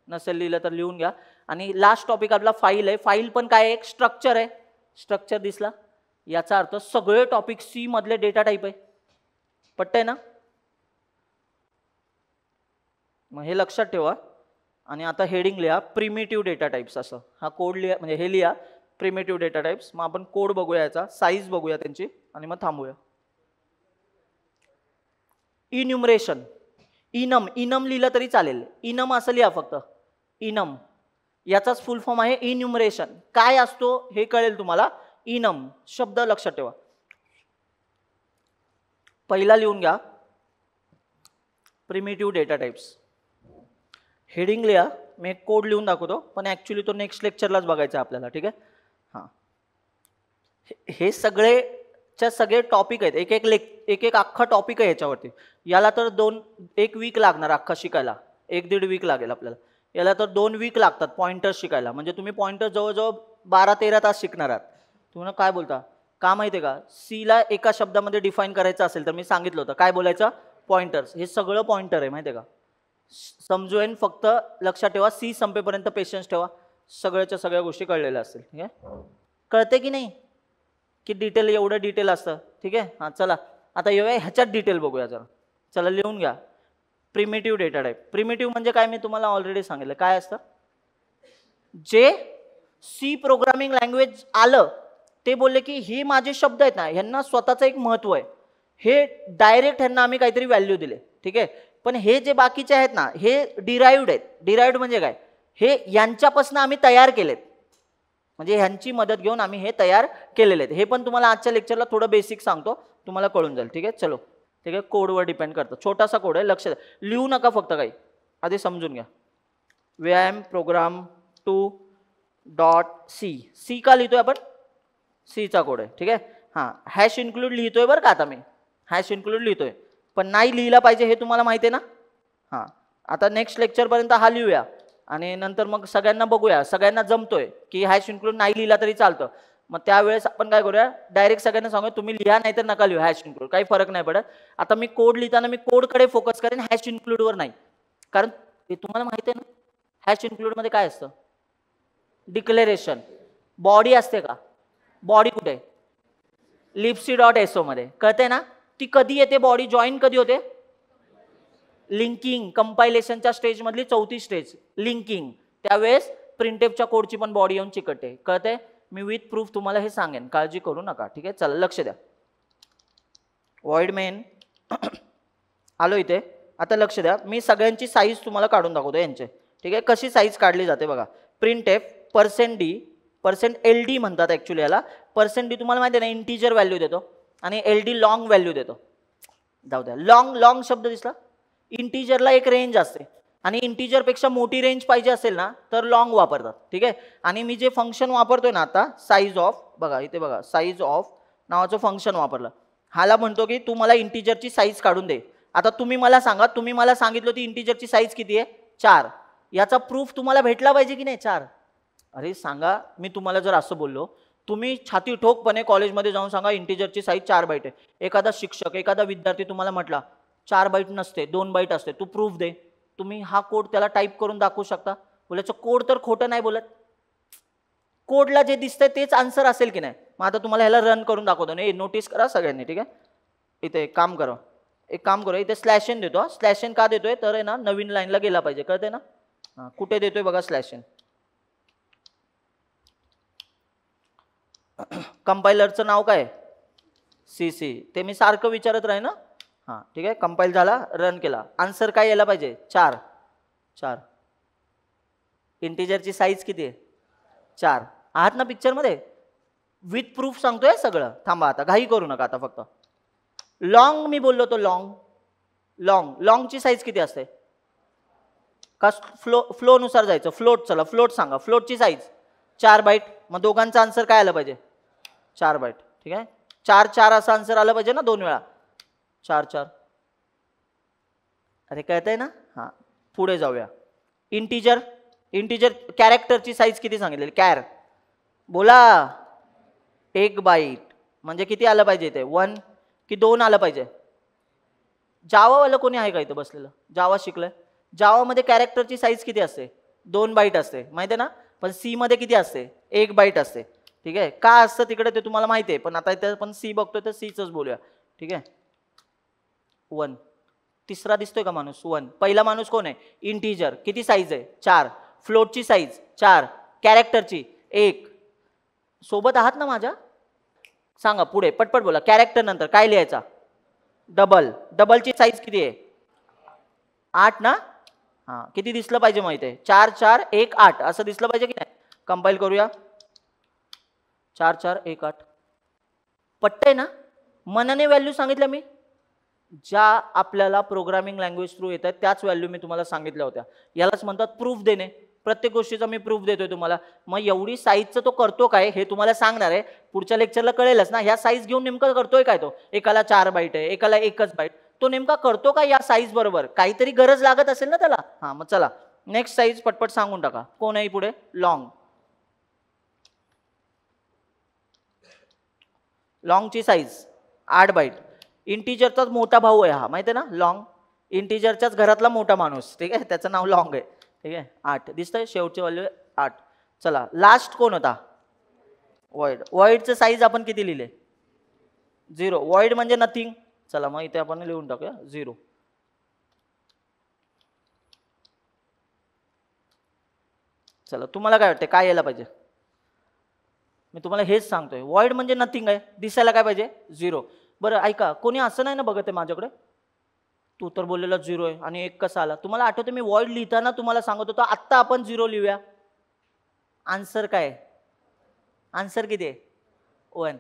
नसेल लिहिलं तर लिहून घ्या. आणि लास्ट टॉपिक आपला फाईल आहे. फाईल पण काय, एक स्ट्रक्चर आहे. स्ट्रक्चर दिसला, याचा अर्थ सगळे टॉपिक सी मधले डेटा टाईप आहे. पटतंय ना. मग हे लक्षात ठेवा. आणि आता हेडिंग लिहा, प्रिमिटिव्ह डेटा टाईप्स. असं हा कोड लिहा, म्हणजे हे लिहा प्रिमिटिव्ह डेटा टाईप्स. मग आपण कोड बघूया, याचा साईज बघूया त्यांची, आणि मग थांबूया. इन्युमरेशन, इनम लिहिलं तरी चालेल. इनम असं लिहा फक्त, इनम. याचाच फुल फॉर्म आहे इन्युमरेशन. काय असतो हे कळेल तुम्हाला. इनम शब्द लक्षात ठेवा. पहिला लिहून घ्या, प्रिमिटिव्ह डेटा टाईप्स. हेडिंग लिहा, मी एक कोड लिहून दाखवतो, पण ऍक्च्युली तो नेक्स्ट लेक्चरलाच बघायचा आपल्याला. ठीक आहे. हां, हे सगळे टॉपिक आहेत. एक अख्खा टॉपिक आहे याच्यावरती. याला तर 1 वीक लागणार अख्खा शिकायला, 1-1.5 वीक लागेल आपल्याला. याला तर 2 वीक लागतात पॉइंटर्स शिकायला. म्हणजे तुम्ही पॉइंटर्स जवळजवळ 12-13 तास शिकणार आहात. तुम्हाला काय बोलता, का माहिती आहे का, सीला एका शब्दामध्ये डिफाईन करायचं असेल तर मी सांगितलं होतं काय बोलायचं, पॉइंटर्स. हे सगळं पॉइंटर आहे माहिती आहे का. समजून फक्त लक्षात ठेवा, सी संपेपर्यंत पेशन्स ठेवा, सगळ्याच्या सगळ्या गोष्टी कळलेल्या असतील. ठीक आहे, कळते की नाही की डिटेल, एवढं डिटेल असतं. ठीक आहे. हां चला, आता येऊया ह्याच्यात डिटेल बघूया जरा. चला लिहून घ्या, प्रिमिटिव्ह डेटा टाईप. प्रिमिटिव्ह म्हणजे काय, मी तुम्हाला ऑलरेडी सांगितलं काय असतं. जे सी प्रोग्रामिंग लँग्वेज आलं ते बोलले की हे माझे शब्द आहेत ना, ह्यांना स्वतःचं एक महत्व आहे. हे डायरेक्ट ह्यांना आम्ही काहीतरी व्हॅल्यू दिले. ठीक आहे. पण हे जे बाकीचे आहेत ना, हे डिराइव्ड आहेत. डिराइव्ड म्हणजे काय, हे यांच्यापासून आम्ही तयार केलेत. म्हणजे ह्यांची मदत घेऊन आम्ही हे तयार केलेले आहेत. हे पण तुम्हाला आजच्या लेक्चरला थोडं बेसिक सांगतो, तुम्हाला कळून जाईल. ठीक आहे. चलो, ठीक आहे. कोडवर डिपेंड करतं, छोटासा कोड आहे, लक्ष द्या. लिहू नका फक्त काही, आधी समजून घ्या. व्यायाम प्रोग्राम 2.c. सी का लिहितोय आपण, सीचा कोड आहे. ठीक आहे. हां, हॅश इन्क्लूड लिहितोय बरं का, आता मी हॅश इन्क्लूड लिहितोय, पण नाही लिहिला पाहिजे हे तुम्हाला माहिती आहे ना. हां, आता नेक्स्ट लेक्चरपर्यंत हा लिहूया आणि नंतर मग सगळ्यांना बघूया, सगळ्यांना जमतोय की हॅश इन्क्लूड नाही लिहिला तरी चालतं. मग त्यावेळेस आपण काय करूया, डायरेक्ट सगळ्यांना सांगूया तुम्ही लिहा नाही तर नका लिहू हॅश इन्क्लूड, काही फरक नाही पडत. आता मी कोड लिहिताना मी कोडकडे फोकस करेन, हॅश इन्क्लूडवर नाही. कारण हे तुम्हाला माहिती आहे ना, हॅश इन्क्लूडमध्ये काय असतं, डिक्लेरेशन. बॉडी असते का, बॉडी कुठे, libc.so मध्ये. कळते ना? ती कधी येते बॉडी जॉईन कधी होते? लिंकिंग, कंपायलेशनच्या स्टेज मधली चौथी स्टेज लिंकिंग. त्यावेळेस प्रिंटेफच्या कोडची पण बॉडी येऊन चिकटते. कळते? मी विथ प्रूफ तुम्हाला हे सांगेन, काळजी करू नका. ठीक आहे, चला लक्ष द्या. वॉइड मेन आलो इथे. आता लक्ष द्या, मी सगळ्यांची साईज तुम्हाला काढून दाखवतो यांचे. ठीक आहे, कशी साईज काढली जाते बघा. प्रिंटेफ %d %LD म्हणतात ऍक्च्युली याला. %d तुम्हाला माहिती आहे ना, इंटीजर व्हॅल्यू देतो आणि LD लॉंग व्हॅल्यू देतो. जाऊ द्या, लॉंग शब्द दिसला. इंटीजरला एक रेंज असते आणि इंटीजर पेक्षा मोठी रेंज पाहिजे असेल ना तर लॉंग वापरतात. ठीक आहे, आणि मी जे फंक्शन वापरतोय ना आता, साईज ऑफ, बघा इथे बघा, साईज ऑफ नावाचं फंक्शन वापरलं. हाला म्हणतो की तू मला इंटीजरची साईज काढून दे. आता तुम्ही मला सांगा, तुम्ही मला सांगितलं ती इंटीजरची साईज किती आहे? 4. याचा प्रूफ तुम्हाला भेटला पाहिजे की नाही? 4. अरे सांगा, मी तुम्हाला जर असं बोललो, तुम्ही छाती ठोकपणे कॉलेजमध्ये जाऊन सांगा इंटीजरची साईज 4 बाईट आहे. एखादा शिक्षक, एखादा विद्यार्थी तुम्हाला म्हटला 4 बाईट नसते, 2 बाईट असते, तू प्रूफ दे. तुम्ही हा कोड त्याला टाईप करून दाखवू शकता? बोलायचं कोड तर खोटं नाही बोलत. कोडला जे दिसतंय तेच आन्सर असेल की नाही? मग आता तुम्हाला ह्याला रन करून दाखवतो. नाही, नोटीस करा सगळ्यांनी. ठीक आहे, इथे एक काम करा, इथे /n देतो. /n का देतोय तर आहे ना, नवीन लाईनला गेला पाहिजे. कळते ना? हां, कुठे देतोय बघा /n. कंपायलरचं नाव काय? CC. ते मी सारखं विचारत राहीन ना. हां, ठीक आहे, कंपाईल झाला, रन केला. आन्सर काय यायला पाहिजे? 4. इंटीजरची साईज किती आहे? 4. आहात ना पिक्चरमध्ये? विथ प्रूफ सांगतोय सगळं. थांबा आता, घाई करू नका आता. फक्त लॉंग मी बोललो तो लॉंगची साईज किती असते? का फ्लोनुसार जायचं? फ्लोट, चला फ्लोट सांगा. फ्लोटची साईज 4 बाईट. मग दोघांचा आन्सर काय आलं पाहिजे? 4 बाईट. ठीक आहे, 4 असं आन्सर आलं पाहिजे ना 2 वेळा. 4. अरे कळतंय ना? हां, पुढे जाऊया. इंटीजर कॅरेक्टरची साईज किती सांगितलेली? कॅर बोला. 1 बाईट. म्हणजे किती आलं पाहिजे ते? 1 की 2 आलं पाहिजे? जावावालं कोणी आहे का इथं बसलेलं? जावा शिकलंय? जावामध्ये कॅरेक्टरची साईज किती असते? 2 बाईट असते, माहिती आहे ना? पण सी मध्ये किती असते? 1 बाईट असते. ठीक आहे, का असतं तिकडे ते तुम्हाला माहिती आहे, पण आता इथे आपण सी बघतोय तर सीच बोलूया. ठीक आहे, 1. तिसरा दिसतोय का माणूस? 1. पहिला माणूस कोण आहे? इंटीजर. किती साईज आहे? 4. फ्लोटची साईज 4. कॅरेक्टरची 1. सोबत आहात ना माझ्या? सांगा पुढे, पटपट बोला. कॅरेक्टर नंतर काय लिहायचा? डबलची साईज किती आहे? 8 ना? हां, किती दिसलं पाहिजे माहिती आहे? 4, 4, 1, 8 असं दिसलं पाहिजे की नाही? कंपाईल करूया. 4, 4, 1, 8. पटतंय ना? मनाने व्हॅल्यू सांगितल्या मी. ज्या आपल्याला प्रोग्रामिंग लँग्वेज थ्रू येत आहेत त्याच व्हॅल्यू मी तुम्हाला सांगितल्या होत्या. यालाच म्हणतात प्रूफ देणे. प्रत्येक गोष्टीचा मी प्रूफ देतोय तुम्हाला. मग एवढी साईजचं तो करतो काय हे तुम्हाला सांगणार आहे. पुढच्या लेक्चरला कळेलच ना. ह्या साईज घेऊन नेमकं करतोय काय तो? एकाला 4 बाईट आहे, एकाला 1च बाईट. तो नेमका करतो का या साईज बरोबर? काहीतरी गरज लागत असेल ना त्याला. हां, मग चला नेक्स्ट साईज पटपट सांगून टाका. कोण आहे पुढे? लॉंगची साईज 8 बाईट. इंटीजरचाच मोठा भाऊ आहे हा, माहिती आहे ना? लॉंग इंटीजरच्याच घरातला मोठा माणूस. ठीक आहे, त्याचं नाव लॉंग आहे. ठीक आहे, 8 दिसतंय, शेवटची व्हॅल्यू 8. चला लास्ट कोण होता? वॉइडचं साईज आपण किती लिहिले? 0. वॉइड म्हणजे नथिंग. चला मग इथे आपण लिहून टाकूया 0. चला तुम्हाला काय वाटतं काय यायला पाहिजे? मी तुम्हाला हेच सांगतोय. वॉइड म्हणजे नथिंग आहे, दिसायला काय पाहिजे? 0. बरं ऐका, कोणी असं नाही ना बघत आहे माझ्याकडे? तू तर बोललेला 0 आहे आणि 1 कसा आला? तुम्हाला आठवतं मी वॉइड लिहिताना तुम्हाला सांगत होतो आत्ता आपण 0 लिहूया. आन्सर काय? आन्सर किती आहे? 1.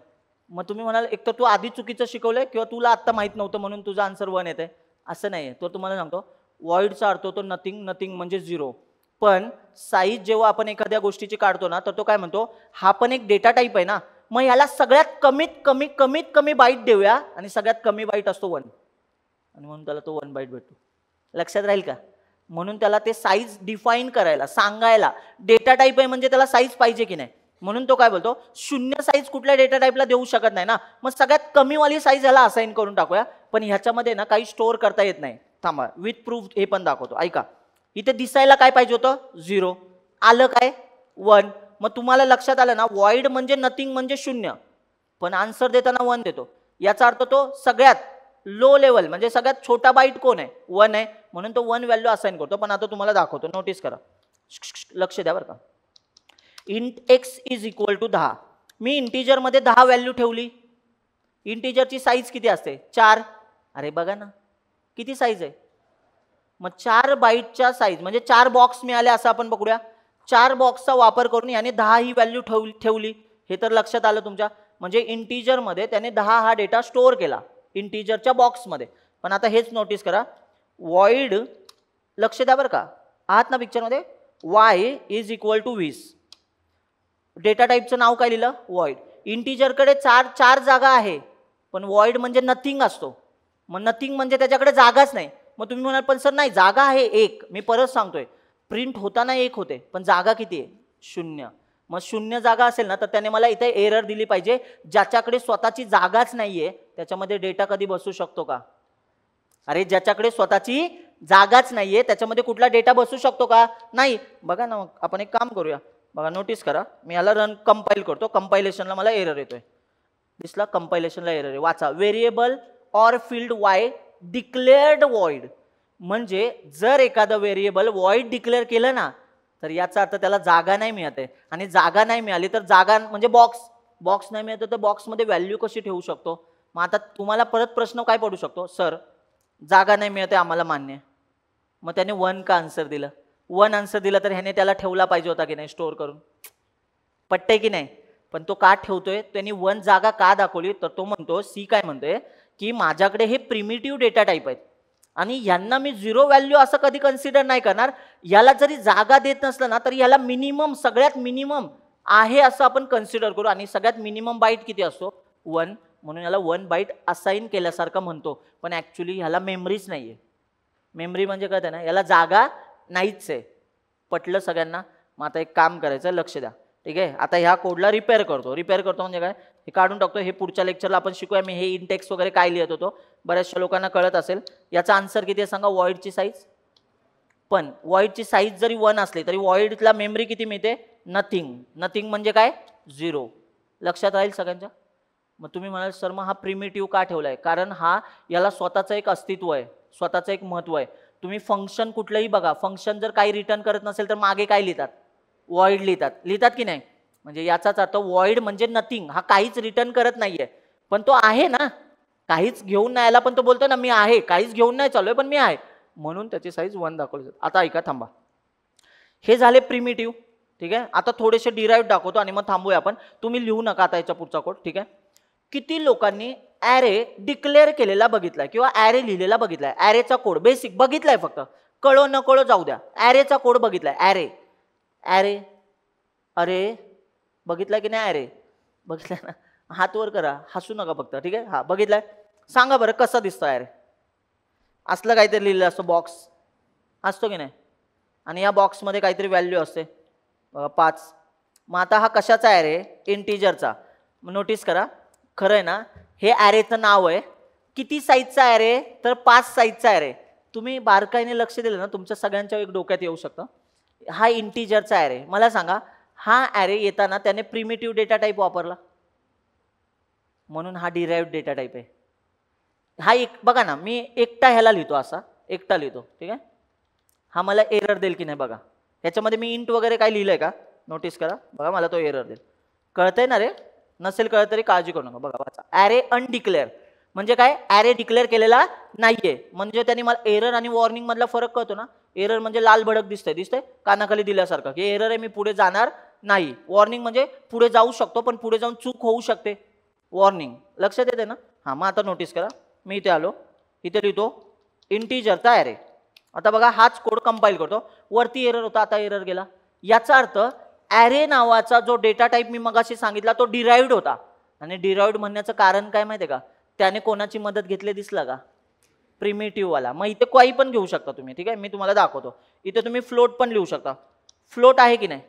मग तुम्ही म्हणाल एक तर तू आधी चुकीचं शिकवलंय किंवा तुला आत्ता माहित नव्हतं म्हणून तुझा आन्सर 1 येत आहे. असं नाही आहे. तो तुम्हाला सांगतो वॉइडचा अर्थ होतो नथिंग म्हणजे 0. पण साईज जेव्हा आपण एखाद्या गोष्टीची काढतो ना तर तो काय म्हणतो? हा पण एक डेटा टाईप आहे ना, मग याला सगळ्यात कमीत कमी बाईट देऊया आणि सगळ्यात कमी बाईट असतो 1 आणि म्हणून त्याला तो 1 बाईट भेटतो. लक्षात राहील का? म्हणून त्याला ते साईज डिफाईन करायला सांगायला, डेटा टाईप आहे म्हणजे त्याला साईज पाहिजे की नाही, म्हणून तो काय बोलतो 0 साईज कुठल्या डेटा टाईपला देऊ शकत नाही ना, मग सगळ्यात कमीवाली साईज याला असाइन करून टाकूया. पण ह्याच्यामध्ये ना काही स्टोअर करता येत नाही. थांबा विथ प्रूफ हे पण दाखवतो. ऐका, इथे दिसायला काय पाहिजे होतं? 0. आलं काय? 1. मग तुम्हाला लक्षात आलं ना, वॉइड म्हणजे नथिंग म्हणजे 0. पण आन्सर देताना 1 देतो. याचा अर्थ तो सगळ्यात लो लेवल म्हणजे सगळ्यात छोटा बाईट कोण आहे? 1 आहे, म्हणून तो 1 व्हॅल्यू असाइन करतो. पण आता तुम्हाला दाखवतो, नोटीस करा, लक्ष द्या बरं का. Int x is equal to 10. मी इंटिजरमध्ये 10 व्हॅल्यू ठेवली. इंटिजरची साईज किती असते? 4. अरे बघा ना किती साईज आहे. मग 4 बाईटच्या साईज म्हणजे 4 बॉक्स मिळाले असं आपण पकडूया. 4 बॉक्सचा वापर करून याने 10 ही व्हॅल्यू ठेवली. हे तर लक्षात आलं तुमच्या. म्हणजे इंटिजरमध्ये त्याने 10 हा डेटा स्टोअर केला इंटिजरच्या बॉक्समध्ये. पण आता हेच नोटीस करा, वॉइड, लक्ष द्या बरं का, आहात ना पिक्चरमध्ये, Y is equal to 20. Data टाईपचं नाव काय लिहिलं? वॉइड. इंटिजरकडे 4 जागा आहे, पण वॉइड म्हणजे नथिंग असतो. मग नथिंग म्हणजे त्याच्याकडे जागाच नाही. मग तुम्ही म्हणाल पण सर नाही, जागा आहे 1. मी परत सांगतोय, प्रिंट होताना 1 होते, पण जागा किती आहे? 0. मग 0 जागा असेल ना तर त्याने मला इथे एरर दिली पाहिजे. ज्याच्याकडे स्वतःची जागाच नाहीये त्याच्यामध्ये डेटा कधी बसू शकतो का? अरे ज्याच्याकडे स्वतःची जागाच नाहीये त्याच्यामध्ये कुठला डेटा बसू शकतो का? नाही. बघा ना, आपण एक काम करूया. बघा, नोटीस करा, मी याला रन कंपाईल करतो. कंपायलेशनला मला एरर येतोय. दिसला? कंपायलेशनला एरर आहे. वाचा, variable or field Y declared void. म्हणजे जर एखादं व्हेरिएबल वॉइड डिक्लेअर केलं ना तर याचा अर्थ त्याला जागा नाही मिळत आहे. आणि जागा नाही मिळाली तर जागा म्हणजे बॉक्स नाही मिळत तर बॉक्समध्ये व्हॅल्यू कशी ठेवू शकतो? मग आता तुम्हाला परत प्रश्न काय पडू शकतो? सर जागा नाही मिळत आहे आम्हाला मान्य. मग त्याने 1 का आन्सर दिलं? 1 आन्सर दिला तर ह्याने त्याला ठेवला पाहिजे होता की नाही स्टोअर करून? पटतंय की नाही? पण तो का ठेवतोय? त्यांनी 1 जागा का दाखवली? तर तो म्हणतो, सी काय म्हणतोय की माझ्याकडे हे प्रिमिटिव्ह डेटा टाईप आहेत आणि यांना मी 0 व्हॅल्यू असं कधी कन्सिडर नाही करणार. याला जरी जागा देत नसलं ना तरी याला मिनिमम, सगळ्यात मिनिमम आहे असं आपण कन्सिडर करू. आणि सगळ्यात मिनिमम बाईट किती असतो? 1. म्हणून याला 1 बाईट असाइन केल्यासारखं म्हणतो. पण ॲक्च्युली ह्याला मेमरीच नाही आहे. मेमरी म्हणजे कळतं ना, याला जागा नाहीच आहे. पटलं सगळ्यांना? मग आता एक काम करायचं, लक्ष द्या, ठीक आहे. आता ह्या कोडला रिपेअर करतो म्हणजे काय? हे काढून टाकतो. हे पुढच्या लेक्चरला आपण शिकूया. मी हे इंटेक्स वगैरे काय लिहित होतो बऱ्याचशा लोकांना कळत असेल. याचा आन्सर किती आहे सांगा? वॉइडची साईज. पण वॉइडची साईज जरी 1 असली तरी वॉइडला मेमरी किती मिळते? नथिंग म्हणजे काय? 0. लक्षात राहील सगळ्यांच्या? मग तुम्ही म्हणाल सर मग हा प्रिमिटिव्ह का ठेवलाय? कारण याला स्वतःचं एक अस्तित्व आहे, स्वतःचं एक महत्व आहे. तुम्ही फंक्शन कुठलंही बघा, फंक्शन जर काही रिटर्न करत नसेल तर मागे काय लिहितात? वॉइड लिहितात की नाही? म्हणजे याचाच अर्थ वॉइड म्हणजे नथिंग. हा काहीच रिटर्न करत नाहीये, पण तो आहे ना, काहीच घेऊन नाही आला पण तो बोलतो ना मी आहे, काहीच घेऊन नाही चालूय पण मी आहे, म्हणून त्याची साईज 1 दाखवली जाते. आता ऐका, थांबा. हे झाले प्रिमिटिव्ह, ठीक आहे. आता थोडेसे डिराइव्ह दाखवतो आणि मग थांबूया आपण. तुम्ही लिहू नका आता याचा पुढचा कोड, ठीक आहे. किती लोकांनी ॲरे डिक्लेअर केलेला बघितलाय किंवा ॲरे लिहिलेला बघितलाय? ॲरेचा कोड बेसिक बघितलाय, फक्त कळो न कळो जाऊ द्या. ॲरेचा कोड बघितलाय. ॲरे अरे बघितलाय की नाही? ॲरे बघितलाय ना? हात वर करा, हसू नका फक्त, ठीक आहे. हा बघितलाय. सांगा बरं कसा दिसतो ॲरे? असलं काहीतरी लिहिलं असतं, बॉक्स असतो की नाही, आणि या बॉक्समध्ये काहीतरी व्हॅल्यू असते बघा 5. मग आता हा कशाचा ॲरे? इंटिजरचा. नोटीस करा, खरं आहे ना, हे ॲरेचं नाव आहे. किती साईजचा ॲरे? तर 5 साईजचा ॲरे. तुम्ही बारकाईने लक्ष दिलं ना तुमच्या सगळ्यांच्या एक डोक्यात येऊ शकतं. हा इंटिजरचा ॲरे. मला सांगा, हा ॲरे येताना त्याने प्रिमिटिव्ह डेटा टाईप वापरला म्हणून हा डिराइव्ड डेटा टाईप आहे. हा एक बघा ना, मी एकटा ह्याला लिहितो, असा एकटा लिहितो, ठीक आहे. हा मला एरर देईल की नाही बघा. ह्याच्यामध्ये मी इंट वगैरे काय लिहिलंय का? नोटीस करा बघा, मला तो एरर देईल. कळतंय ना रे? नसेल कळत तरी काळजी करू नका. बघा वाचा, ॲरे अनडिक्लेअर म्हणजे काय? ॲरे डिक्लेअर केलेला नाहीये. म्हणजे त्यांनी मला एरर आणि वॉर्निंग मधला फरक कळतो ना. एरर म्हणजे लाल भडक दिसतंय कानाखाली दिल्यासारखं की एरर आहे, मी पुढे जाणार नाही. वॉर्निंग म्हणजे पुढे जाऊ शकतो पण पुढे जाऊन चूक होऊ शकते. वॉर्निंग लक्षात येते ना? हां, मग आता नोटीस करा, मी इथे आलो, इथे लिहितो इंटिजरचा ॲरे. आता बघा हाच कोड कंपाईल करतो. वरती एरर होता, आता एरर गेला. याचा अर्थ ॲरे नावाचा जो डेटा टाईप मी मगाशी सांगितला तो डिराइव्ड होता. आणि डिराइव्ड म्हणण्याचं कारण काय माहिती आहे का? त्याने कोणाची मदत घेतली दिसला का? प्रिमिटिव्ह वाला. मग इथे काही पण घेऊ शकता तुम्ही, ठीक आहे. मी तुम्हाला दाखवतो. इथे तुम्ही फ्लोट पण लिहू शकता. फ्लोट आहे की नाही?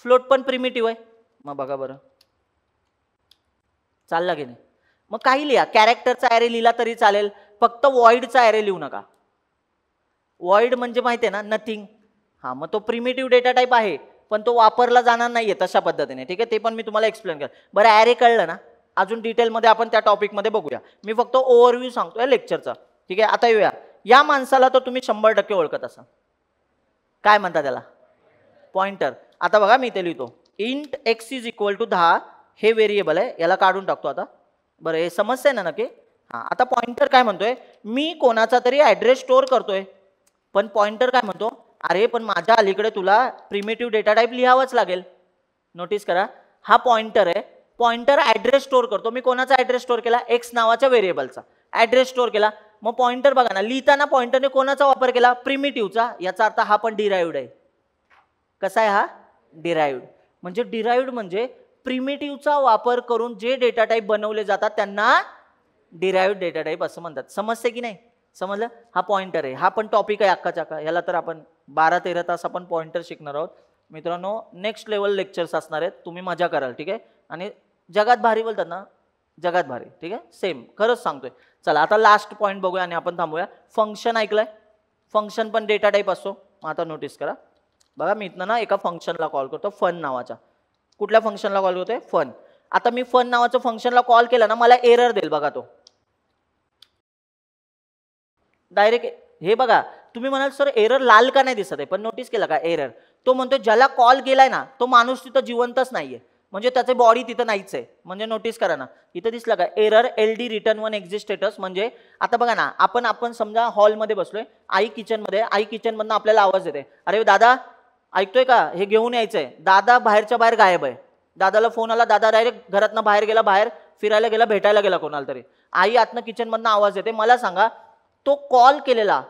फ्लोट पण प्रिमिटिव्ह आहे. मग बघा बरं, चालला की नाही? मग काही लिहा, कॅरेक्टरचा ॲरे लिहिला तरी चालेल, फक्त वॉइडचा ॲरे लिहू नका. वॉइड म्हणजे माहिती आहे ना, नथिंग. हां, मग तो प्रिमिटिव्ह डेटा टाईप आहे पण तो वापरला जाणार नाहीये तशा पद्धतीने, ठीक आहे. ते पण मी तुम्हाला एक्सप्लेन कर. बरं ॲरे कळलं ना, अजून डिटेलमध्ये आपण त्या टॉपिकमध्ये बघूया. मी फक्त ओव्हरव्ह्यू सांगतोय लेक्चरचा, ठीक आहे. आता येऊया, या माणसाला तर तुम्ही 100% ओळखत असाल. काय म्हणता त्याला? पॉइंटर. आता बघा मी इथे लिहितो int x is equal to 10, हे व्हेरिएबल आहे, याला काढून टाकतो आता. बरं हे समजतंय ना नक्की? हां, आता पॉइंटर काय म्हणतोय, मी कोणाचा तरी ॲड्रेस स्टोअर करतोय, पण पॉइंटर काय म्हणतो, अरे पण माझ्या अलीकडे तुला प्रिमिटिव्ह डेटा टाईप लिहावंच लागेल. नोटीस करा, हा पॉइंटर आहे, पॉइंटर ॲड्रेस स्टोअर करतो. मी कोणाचा ॲड्रेस स्टोअर केला? एक्स नावाच्या व्हेरिएबलचा ॲड्रेस स्टोअर केला. मग पॉइंटर बघा ना, लिहिताना पॉइंटरने कोणाचा वापर केला? प्रिमिटिव्हचा. याचा अर्थ हा पण डिराइव्ड आहे. कसा आहे हा? डिराइव्ड. म्हणजे डिराइव्ड म्हणजे प्रिमिटिव्हचा वापर करून जे डेटा टाईप बनवले जातात त्यांना डिराइव्ड डेटा टाईप असं म्हणतात. समजते की नाही? समजलं? हा पॉइंटर आहे, हा पण टॉपिक आहे अख्खाच्या अख्खा. याला तर आपण 12-13 तास आपण पॉइंटर शिकणार आहोत मित्रांनो. नेक्स्ट लेवल लेक्चर्स असणार आहेत, तुम्ही मजा कराल, ठीक आहे. आणि जगात भारी बोलतात ना, जगात भारी, ठीक आहे. सेम खरंच सांगतोय. चला आता लास्ट पॉईंट बघूया आणि आपण थांबूया. फंक्शन ऐकलंय? फंक्शन पण डेटा टाईप असतो. आता नोटीस करा बघा, मी इथनं ना एका फंक्शनला कॉल करतो, फन नावाच्या. कुठल्या फंक्शनला कॉल करतोय? फन. आता मी फन नावाचं फंक्शनला कॉल केला ना, मला एरर देईल बघा तो डायरेक्ट. हे बघा, तुम्ही म्हणाल सर एरर लाल का नाही दिसत आहे, पण नोटीस केला का एरर? तो म्हणतो ज्याला कॉल केलाय ना तो माणूस तिथं जिवंतच नाहीये, म्हणजे त्याचे बॉडी तिथं नाहीच आहे. म्हणजे नोटीस करा ना, इथं दिसलं का error LD return one exist status. म्हणजे आता बघा ना, आपण समजा हॉलमध्ये बसलोय, आई किचनमध्ये, आई किचनमधनं आपल्याला आवाज येते, अरे दादा ऐकतोय का, हे घेऊन यायचंय. दादा बाहेरच्या बाहेर गायब आहे. दादाला फोन आला, दादा डायरेक्ट घरातनं बाहेर गेला, बाहेर फिरायला गेला, भेटायला गेला कोणाला तरी. आई आतनं किचनमधनं आवाज येते. मला सांगा, तो कॉल केलेला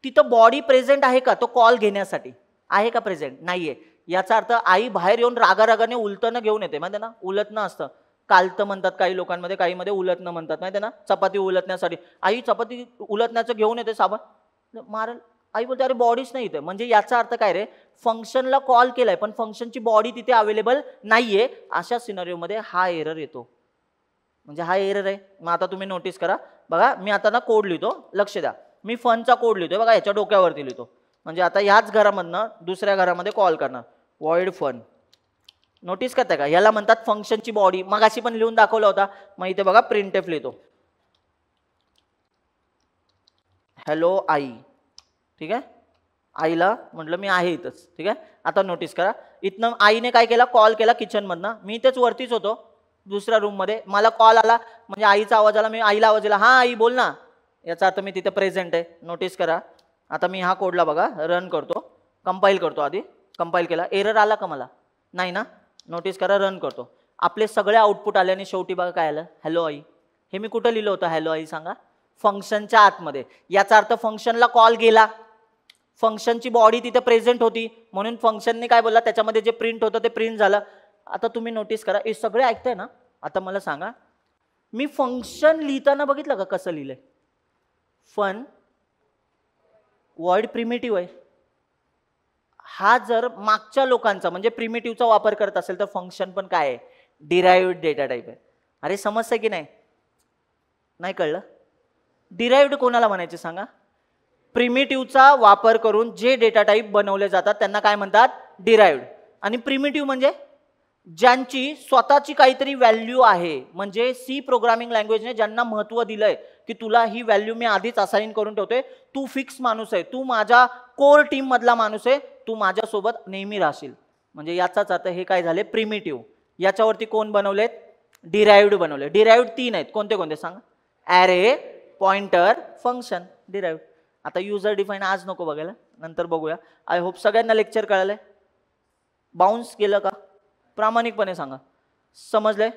तिथं बॉडी प्रेझेंट आहे का? तो कॉल घेण्यासाठी आहे का प्रेझेंट? नाहीये. याचा अर्थ आई बाहेर येऊन रागारागाने उलटणं घेऊन येते, माहिती ना, उलटणं असतं. कालतं म्हणतात काही लोकांमध्ये, काही मध्ये उलटणं म्हणतात, माहिती ना, चपाती उलटण्यासाठी. आई चपाती उलटण्याचं घेऊन येते, साबण मारल. आई बोलते अरे बॉडीच नाही इथे. म्हणजे याचा अर्थ काय रे, फंक्शनला कॉल केलाय पण फंक्शनची बॉडी तिथे अवेलेबल नाहीये. अशा सिनारिओमध्ये हा एरर येतो. म्हणजे हा एरर आहे. मग आता तुम्ही नोटीस करा बघा, मी आता ना कोड लिहितो, लक्ष द्या. मी फनचा कोड लिहितोय बघा, याच्या डोक्यावरती लिहितो. म्हणजे आता ह्याच घरामधनं दुसऱ्या घरामध्ये कॉल करणार, वॉइड फन. नोटीस करताय का, याला म्हणतात फंक्शनची बॉडी. मगाशी पण लिहून दाखवला होता. मग इथे बघा प्रिंटएफ लिहितो, हॅलो आई, ठीक आहे. आईला म्हटलं मी आहे इथंच, ठीक आहे. आता नोटीस करा, इथनं आईने काय केला, कॉल केला किचनमधनं. मी इथेच वरतीच होतो दुसऱ्या रूममध्ये. मला कॉल आला, म्हणजे आईचा आवाज आला, मी आईला आवाज दिला, हां आई बोल ना. याचा अर्थ मी तिथे प्रेझेंट आहे. नोटीस करा. आता मी हा कोडला बघा रन करतो, कंपाईल करतो. आधी कंपाईल केला, एरर आला का मला? नाही ना. नोटीस करा, रन करतो. आपले सगळे आउटपुट आले आणि शेवटी बघा काय आलं, हॅलो आई. हे मी कुठं लिहिलं होतं हॅलो आई सांगा? फंक्शनच्या आतमध्ये. याचा अर्थ फंक्शनला कॉल गेला, फंक्शनची बॉडी तिथे प्रेझेंट होती, म्हणून फंक्शनने काय बोलला, त्याच्यामध्ये जे प्रिंट होतं ते प्रिंट झालं. आता तुम्ही नोटीस करा, हे सगळे ऐकताय ना. आता मला सांगा, मी फंक्शन लिहिताना बघितलं का कसं लिहिलंय? फन वॉइड प्रिमिटिव्ह आहे. हा जर मागच्या लोकांचा म्हणजे प्रिमिटिव्हचा वापर करत असेल तर फंक्शन पण काय आहे? डिराइव्ड डेटा टाईप आहे. अरे समजतं की नाही? नाही कळलं? डिराइव्ड कोणाला म्हणायचे सांगा? प्रिमिटिव्हचा वापर करून जे डेटा टाईप बनवले जातात त्यांना काय म्हणतात? डिराइव्ड. आणि प्रिमिटिव्ह म्हणजे ज्यांची स्वतःची काहीतरी व्हॅल्यू आहे. म्हणजे सी प्रोग्रामिंग लँग्वेजने ज्यांना महत्त्व दिलंय की तुला ही व्हॅल्यू मी आधीच असाइन करून ठेवतोय, तू फिक्स माणूस आहे, तू माझ्या कोर टीम मधला माणूस आहे, तू माझ्यासोबत नेहमी राहशील. म्हणजे याचाच अर्थ हे काय झाले? प्रिमिटिव्ह. याच्यावरती कोण बनवलेत? डिराइव्ड बनवले. डिराइव्ड 3 आहेत. कोणते कोणते सांगा? Array, pointer, function, derived. आता युजर डिफाईन आज नको बघायला, नंतर बघूया. आय होप सगळ्यांना लेक्चर कळालंय. बाउन्स केलं का? प्रामाणिकपणे सांगा, समजलंय?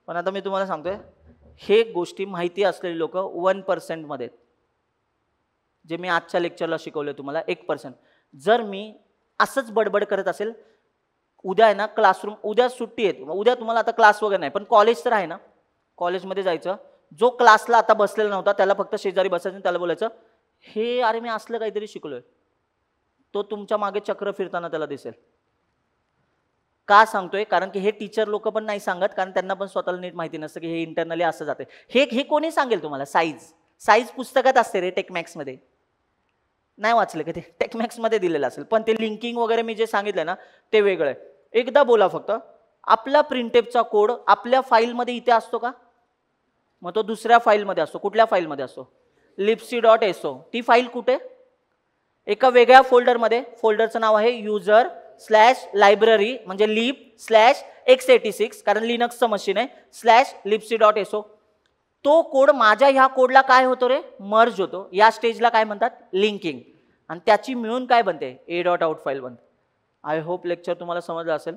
पण आता मी तुम्हाला सांगतोय, हे गोष्टी माहिती असलेली लोक 1% मध्ये, जे मी आजच्या लेक्चरला शिकवले तुम्हाला 1%. जर मी असंच बडबड करत असेल, उद्या आहे ना क्लासरूम, उद्या सुट्टी आहे, उद्या तुम्हाला आता क्लास वगैरे नाही, पण कॉलेज तर आहे ना, कॉलेजमध्ये जायचं. जो क्लासला आता बसलेला नव्हता त्याला फक्त शेजारी बसायचं, त्याला बोलायचं हे अरे मी असलं काहीतरी शिकलोय. तो तुमच्या मागे चक्र फिरताना त्याला दिसेल. का सांगतोय? कारण की हे टीचर लोक पण नाही सांगत, कारण त्यांना पण स्वतःला नीट माहिती नसतं की हे इंटरनली असं जाते. हे कोणी सांगेल तुम्हाला? साईज पुस्तकात असते रे, टेक्मॅक्स मध्ये नाही वाचलं का ते? टेक्मॅक्समध्ये दिलेलं असेल, पण ते लिंकिंग वगैरे मी जे सांगितलं ना ते वेगळं आहे. एकदा बोला फक्त, आपला प्रिंटेपचा कोड आपल्या फाईलमध्ये इथे असतो का? मग तो दुसऱ्या फाईलमध्ये असतो. कुठल्या फाईलमध्ये असतो? libc.so. ती फाईल कुठे? एका वेगळ्या फोल्डरमध्ये. फोल्डरचं नाव आहे user/library म्हणजे lib/x86, कारण लिनक्सचं मशीन आहे, /libc.so. तो कोड माझ्या ह्या कोडला काय होतो रे? मर्ज होतो. या स्टेजला काय म्हणतात? लिंकिंग. आणि त्याची मिळून काय बनते? a.out फाईल बनते. आय होप लेक्चर तुम्हाला समजलं असेल.